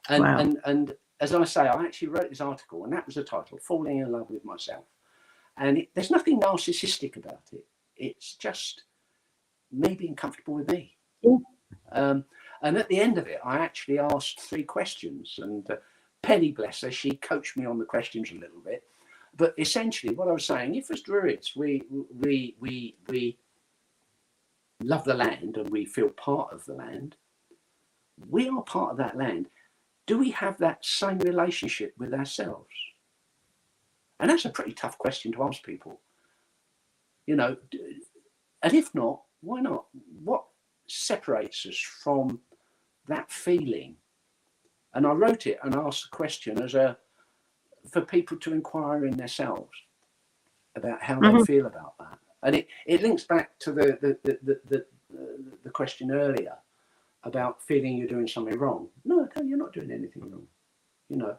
And, Wow. and as I say, I actually wrote this article, and that was the title, Falling in Love with Myself. And there's nothing narcissistic about it. It's just me being comfortable with me. And at the end of it, I actually asked 3 questions, and Penny, bless her, she coached me on the questions a little bit. But essentially what I was saying, if as Druids, we love the land and we feel part of the land, we are part of that land. Do we have that same relationship with ourselves? And that's a pretty tough question to ask people, you know. And if not, why not? What separates us from that feeling? And I wrote it and asked the question for people to inquire in themselves about how they feel about that. And it links back to the question earlier about feeling you're doing something wrong. No, you're not doing anything wrong, you know.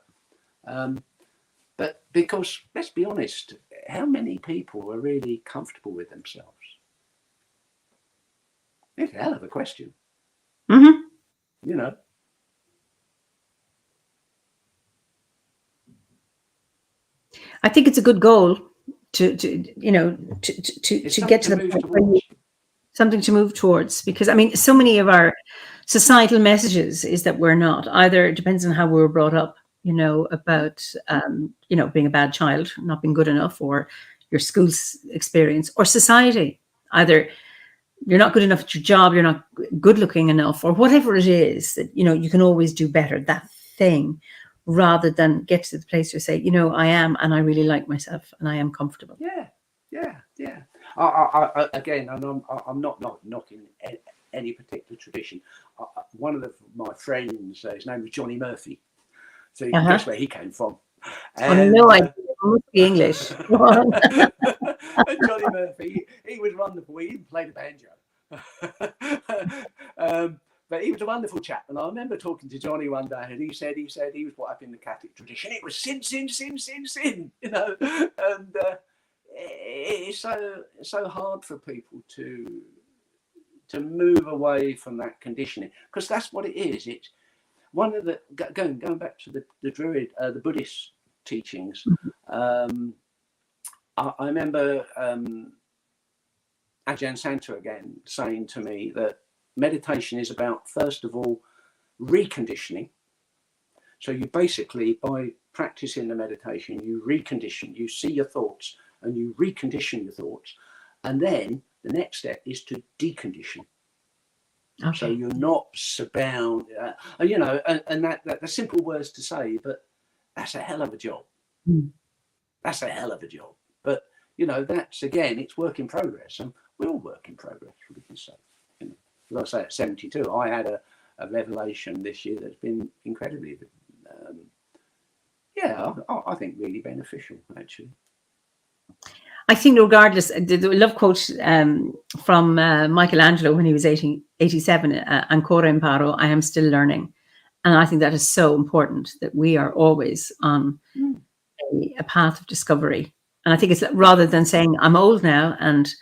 But because, let's be honest, how many people are really comfortable with themselves? It's a hell of a question. You know. I think it's a good goal to get to the point where something to move towards, because I mean, so many of our societal messages is that we're not. Either it depends on how we were brought up, you know, about being a bad child, not being good enough, or your school's experience, or society. Either you're not good enough at your job, you're not good looking enough, or whatever it is that, you know, you can always do better, that thing, rather than get to the place where you say, you know, I am, and I really like myself, and I am comfortable. Yeah. I again, and I'm not knocking any particular tradition. One of my friends, his name was Johnny Murphy. So you can guess where he came from. And, no idea. It must be English. Johnny Murphy, he was wonderful. He even played a banjo. But he was a wonderful chap. And I remember talking to Johnny one day, and he said he was brought up in the Catholic tradition. It was sin, you know. And it's so hard for people to move away from that conditioning, because that's what it is. It's one of the going back to the Druid, the Buddhist teachings. I remember Ajahn Santa again saying to me that meditation is about, first of all, reconditioning. So you basically, by practicing the meditation, you recondition, you see your thoughts and you recondition your thoughts. And then the next step is to decondition. Okay. So you're not bound, you know, and that they're simple words to say, but that's a hell of a job. That's a hell of a job. But, you know, that's, again, it's work in progress. And we're all work in progress, we can say. You know, like I say, at 72, I had a revelation this year that's been incredibly, I think really beneficial, actually. I think regardless, the love quote from Michelangelo when he was 87, Ancora imparo, I am still learning. And I think that is so important, that we are always on a path of discovery. And I think it's rather than saying, I'm old now. And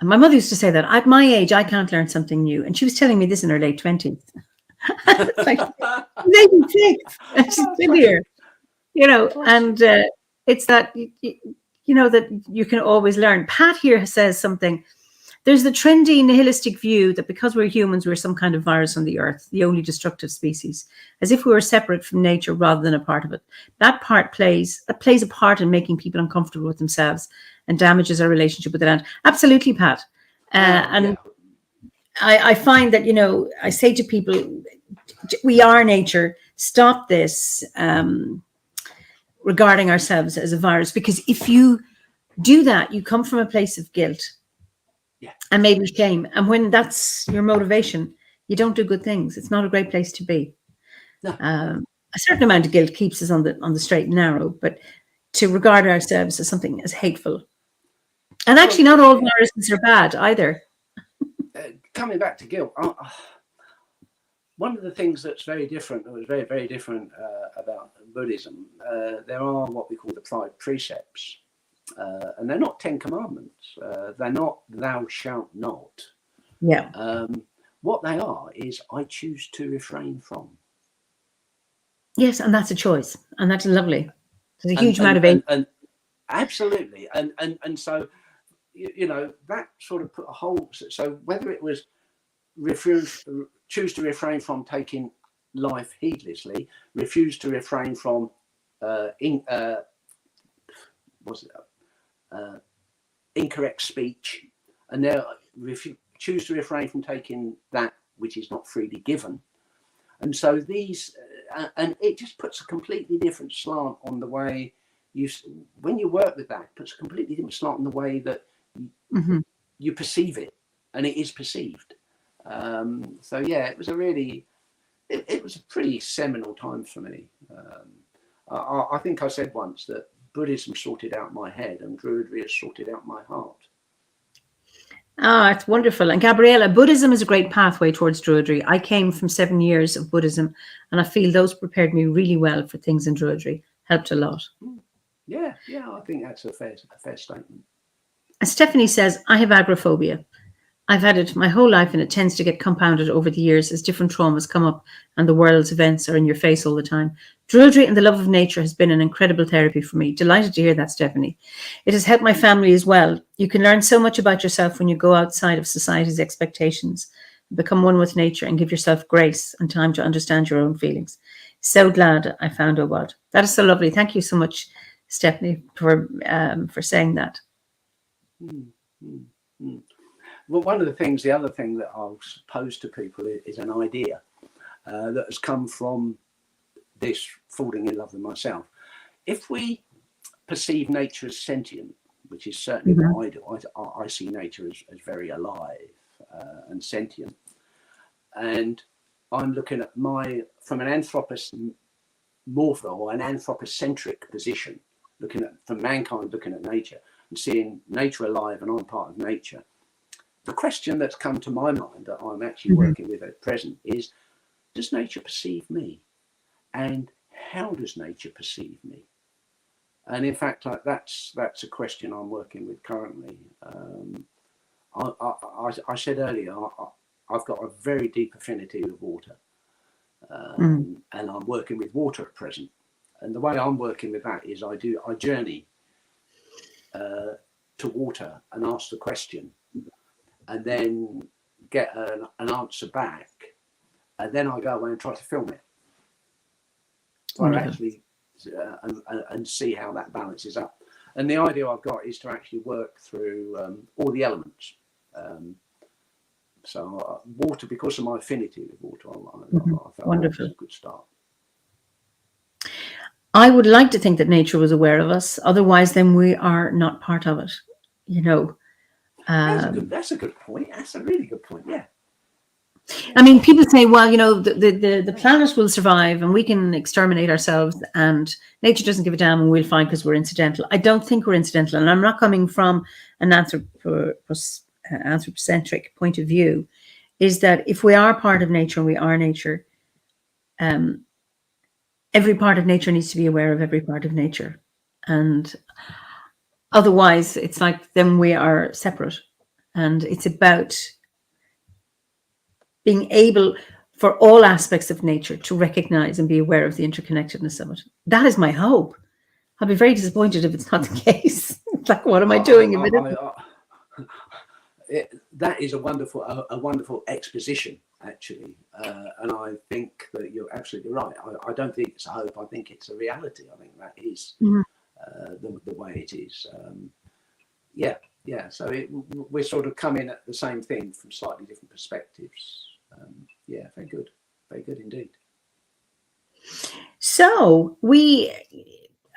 my mother used to say that at my age, I can't learn something new. And she was telling me this in her late 20s. It's like, she's 86 and she's still here, you know, and it's that, you know, that you can always learn. Pat here says something. There's the trendy nihilistic view that because we're humans, we're some kind of virus on the earth, the only destructive species, as if we were separate from nature rather than a part of it. That plays a part in making people uncomfortable with themselves and damages our relationship with the land. Absolutely, Pat. I find that, you know, I say to people, we are nature. Stop this regarding ourselves as a virus, because if you do that, you come from a place of guilt. And maybe shame. And when that's your motivation, you don't do good things. It's not a great place to be. No. A certain amount of guilt keeps us on the straight and narrow, but to regard ourselves as something as hateful. And actually, not all viruses are bad either. Coming back to guilt, one of the things that's very different, that was very, very different about Buddhism, there are what we call the 5 precepts. And they're not 10 commandments. They're not thou shalt not. Yeah. What they are is I choose to refrain from. Yes, and that's a choice. And that's lovely. There's a huge motivation. And absolutely. And so, you know, that sort of put a whole, so whether it was choose to refrain from taking life heedlessly, refuse to refrain from incorrect speech, and now choose to refrain from taking that which is not freely given. And so these, and it just puts a completely different slant on the way when you work with that, it puts a completely different slant on the way that you perceive it, and it is perceived. So yeah, it was a really, it was a pretty seminal time for me. I think I said once that Buddhism sorted out my head and Druidry has sorted out my heart. Ah, it's wonderful. And Gabriella, Buddhism is a great pathway towards Druidry. I came from 7 years of Buddhism, and I feel those prepared me really well for things in Druidry. Helped a lot. Yeah, I think that's a fair statement. And Stephanie says, I have agoraphobia. I've had it my whole life, and it tends to get compounded over the years as different traumas come up and the world's events are in your face all the time. Druidry and the love of nature has been an incredible therapy for me. Delighted to hear that, Stephanie. It has helped my family as well. You can learn so much about yourself when you go outside of society's expectations, become one with nature, and give yourself grace and time to understand your own feelings. So glad I found OBOD. That is so lovely. Thank you so much, Stephanie, for saying that. Well, the other thing that I'll pose to people is an idea that has come from this falling in love with myself. If we perceive nature as sentient, which is certainly what I do, I see nature as very alive and sentient. And I'm looking at from an anthropomorphic or an anthropocentric position, from mankind looking at nature and seeing nature alive, and I'm part of nature. The question that's come to my mind that I'm actually working with at present is, does nature perceive me? And how does nature perceive me? And in fact, that's a question I'm working with currently. I said earlier, I've got a very deep affinity with water. And I'm working with water at present. And the way I'm working with that is I journey to water and ask the question, and then get an answer back, and then I go away and try to film it. So I actually and see how that balances up. And the idea I've got is to actually work through all the elements. So water, because of my affinity with water, I felt that was a good start. I would like to think that nature was aware of us. Otherwise, then we are not part of it. You know. That's a good point. That's a really good point. Yeah. I mean, people say, well, you know, the planet will survive and we can exterminate ourselves, and nature doesn't give a damn and we'll find because we're incidental. I don't think we're incidental. And I'm not coming from an anthropocentric point of view, is that if we are part of nature and we are nature, every part of nature needs to be aware of every part of nature. And otherwise, it's like then we are separate. And it's about being able for all aspects of nature to recognize and be aware of the interconnectedness of it. That is my hope. I'll be very disappointed if it's not the case. It's like, what am I doing? That is a wonderful exposition, actually. And I think that you're absolutely right. I don't think it's a hope. I think it's a reality. I think that is the way it is. Yeah. So we're sort of coming at the same thing from slightly different perspectives. Yeah, very good indeed. So we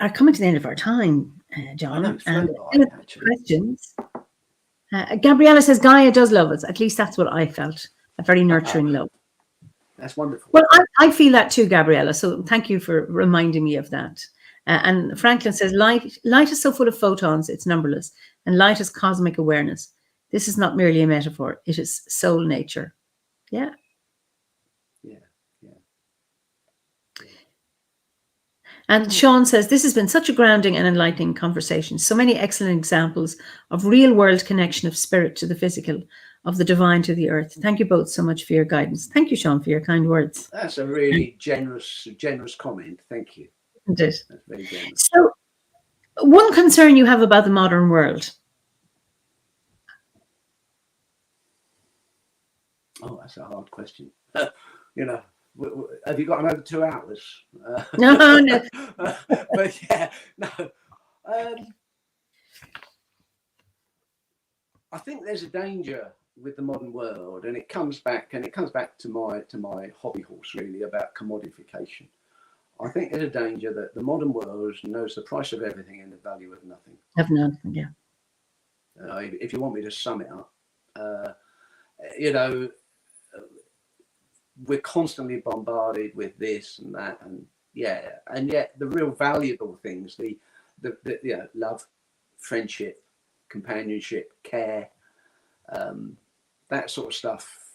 are coming to the end of our time, John. Questions. Gabriella says Gaia does love us. At least that's what I felt. A very nurturing love. That's wonderful. Well, I feel that too, Gabriella. So thank you for reminding me of that. And Franklin says, light is so full of photons, it's numberless. And light is cosmic awareness. This is not merely a metaphor. It is soul nature. Yeah. Yeah. And Sean says, this has been such a grounding and enlightening conversation. So many excellent examples of real world connection of spirit to the physical, of the divine to the earth. Thank you both so much for your guidance. Thank you, Sean, for your kind words. That's a really generous comment. Thank you. Indeed. That's very generous. So, one concern you have about the modern world? Oh, that's a hard question. You know, have you got another 2 hours? No. But yeah, no. I think there's a danger with the modern world, and it comes back to my hobby horse, really, about commodification. I think there's a danger that the modern world knows the price of everything and the value of nothing. Of nothing, yeah. If you want me to sum it up, you know, we're constantly bombarded with this and that, and yet the real valuable things, the you know, love, friendship, companionship, care, that sort of stuff.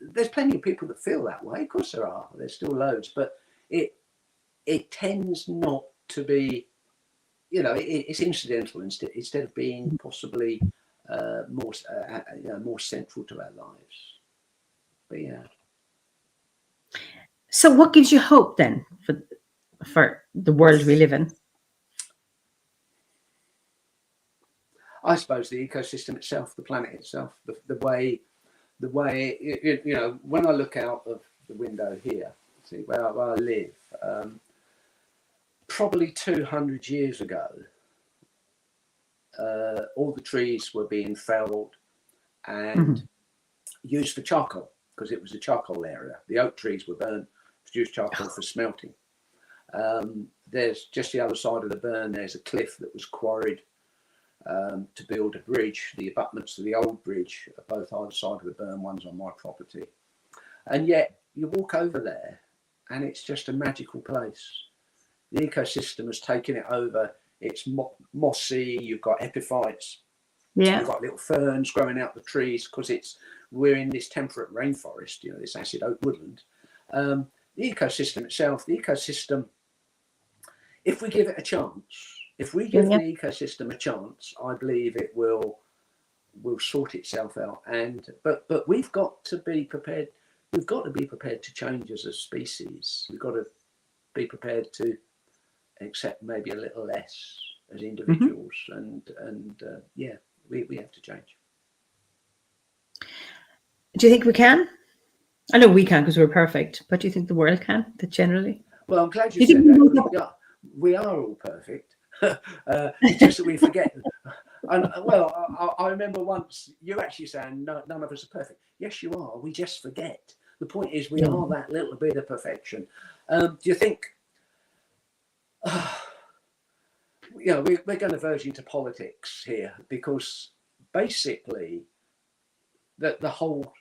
There's plenty of people that feel that way. Of course there are. There's still loads, but it tends not to be, you know, it's incidental instead of being possibly more central to our lives. But yeah. So what gives you hope then for the world we live in? I suppose the ecosystem itself, the planet itself, the way you know, when I look out of the window here, see where I live, probably 200 years ago, all the trees were being felled and used for charcoal, because it was a charcoal area. The oak trees were burned, produced charcoal for smelting. There's just the other side of the burn, there's a cliff that was quarried to build a bridge. The abutments to the old bridge are both either side of the burn, one's on my property. And yet you walk over there and it's just a magical place. The ecosystem has taken it over. It's mossy, you've got epiphytes, you've got little ferns growing out the trees, because we're in this temperate rainforest, you know, this acid oak woodland. The ecosystem itself, if we give it a chance, if we give the ecosystem a chance, I believe it will sort itself out. But we've got to be prepared. We've got to be prepared to change as a species. We've got to be prepared to accept maybe a little less as individuals. We have to change. Do you think we can? I know we can because we're perfect, but do you think the world can, generally? Well, I'm glad you said that. We are all perfect. It's just that we forget. And I remember once you actually saying, no, none of us are perfect. Yes, you are. We just forget. The point is, we are that little bit of perfection. Do you think? You know, we're going to verge into politics here, because basically, the whole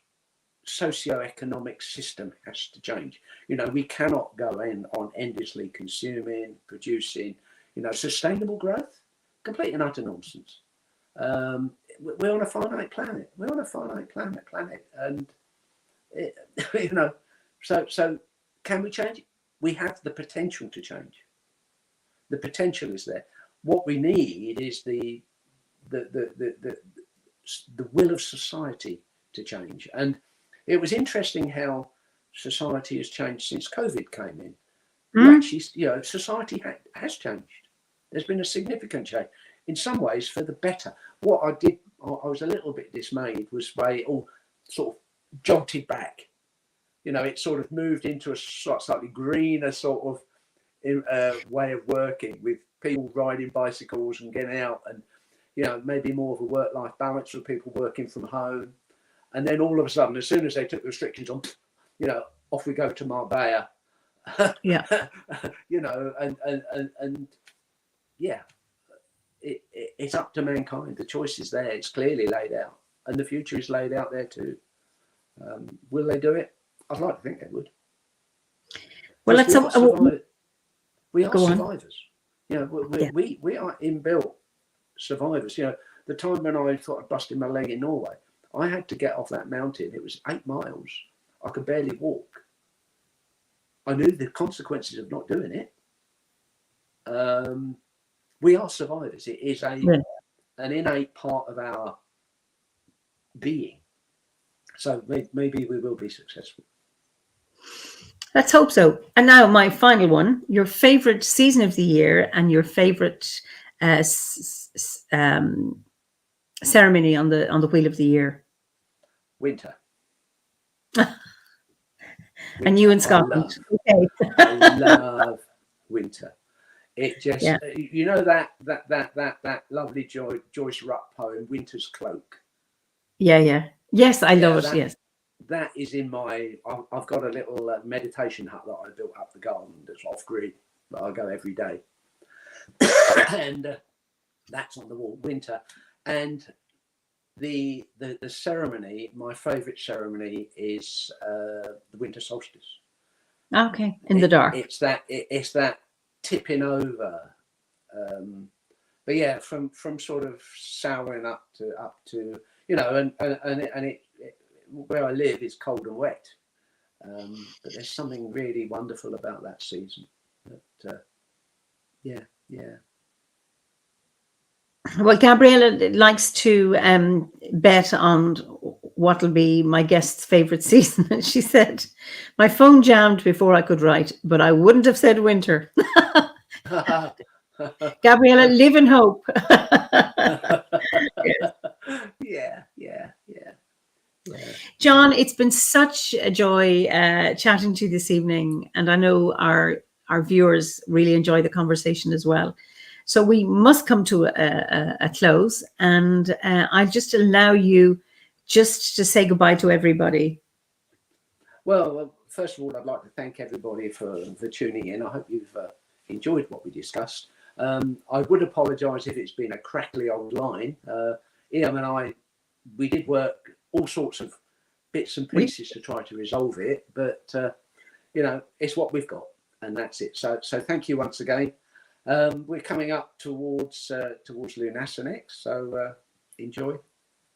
socio-economic system has to change. You know, we cannot go in on endlessly consuming, producing. You know, sustainable growth, complete and utter nonsense. We're on a finite planet. And you know, so can we change it? We have the potential to change. The potential is there. What we need is the will of society to change. And it was interesting how society has changed since COVID came in. Actually, you know, society has changed. There's been a significant change, in some ways for the better. What I was a little bit dismayed was why it all sort of jolted back. You know, it sort of moved into a slightly greener sort of way of working, with people riding bicycles and getting out, and, you know, maybe more of a work-life balance with people working from home. And then all of a sudden, as soon as they took the restrictions on, you know, off we go to Marbella. You know, and yeah, it's up to mankind. The choice is there. It's clearly laid out, and the future is laid out there too. Will they do it? I'd like to think they would. Well, let's we are go on. survivors. You know, we are inbuilt survivors. You know, the time when I thought I busted my leg in Norway, I had to get off that mountain. It was 8 miles. I could barely walk. I knew the consequences of not doing it. We are survivors. It is an innate part of our being. So maybe we will be successful. Let's hope so. And now my final one, your favorite season of the year and your favorite ceremony on the Wheel of the Year. Winter. And you in Scotland. I love winter. It just, you know, that lovely Joyce Rupp poem, Winter's Cloak. Yeah. Yes, I love it. Yes. That is in I've got a little meditation hut that I built up the garden that's off grid, that I go every day. And that's on the wall, winter. And the ceremony, my favorite ceremony is the winter solstice. Okay, in the dark. It's that tipping over. But yeah, from sort of souring up to you know, and it where I live is cold and wet. But there's something really wonderful about that season. But, yeah. Well, Gabriella likes to bet on what will be my guest's favorite season. And she said, my phone jammed before I could write, but I wouldn't have said winter. Gabriella, live in hope. Yeah. John, it's been such a joy chatting to you this evening. And I know our viewers really enjoy the conversation as well. So we must come to a close, and I'll just allow you just to say goodbye to everybody. Well, first of all, I'd like to thank everybody for tuning in. I hope you've enjoyed what we discussed. I would apologise if it's been a crackly old line. Ian and I, we did work all sorts of bits and pieces to try to resolve it, but you know, it's what we've got, and that's it. So thank you once again. We're coming up towards Lunasa next, so enjoy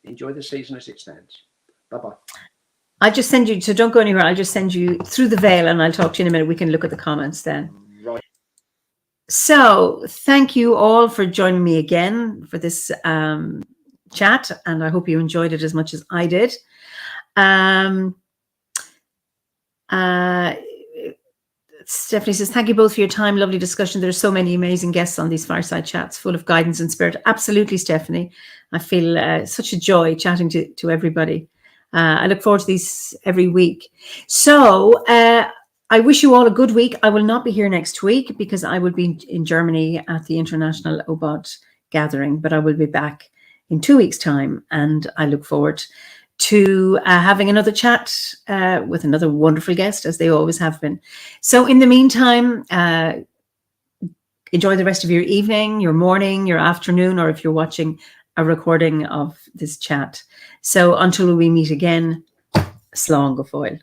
the season as it stands. Bye-bye. I just send you, so don't go anywhere. I'll just send you through the veil, and I'll talk to you in a minute. We can look at the comments then. Right. So thank you all for joining me again for this chat, and I hope you enjoyed it as much as I did. Stephanie says, thank you both for your time. Lovely discussion. There are so many amazing guests on these fireside chats, full of guidance and spirit. Absolutely, Stephanie. I feel such a joy chatting to everybody. I look forward to these every week. So I wish you all a good week. I will not be here next week because I will be in Germany at the International OBOD gathering, but I will be back in 2 weeks' time, and I look forward to having another chat with another wonderful guest, as they always have been. So in the meantime, enjoy the rest of your evening, your morning, your afternoon, or if you're watching a recording of this chat. So until we meet again, slán go fóill.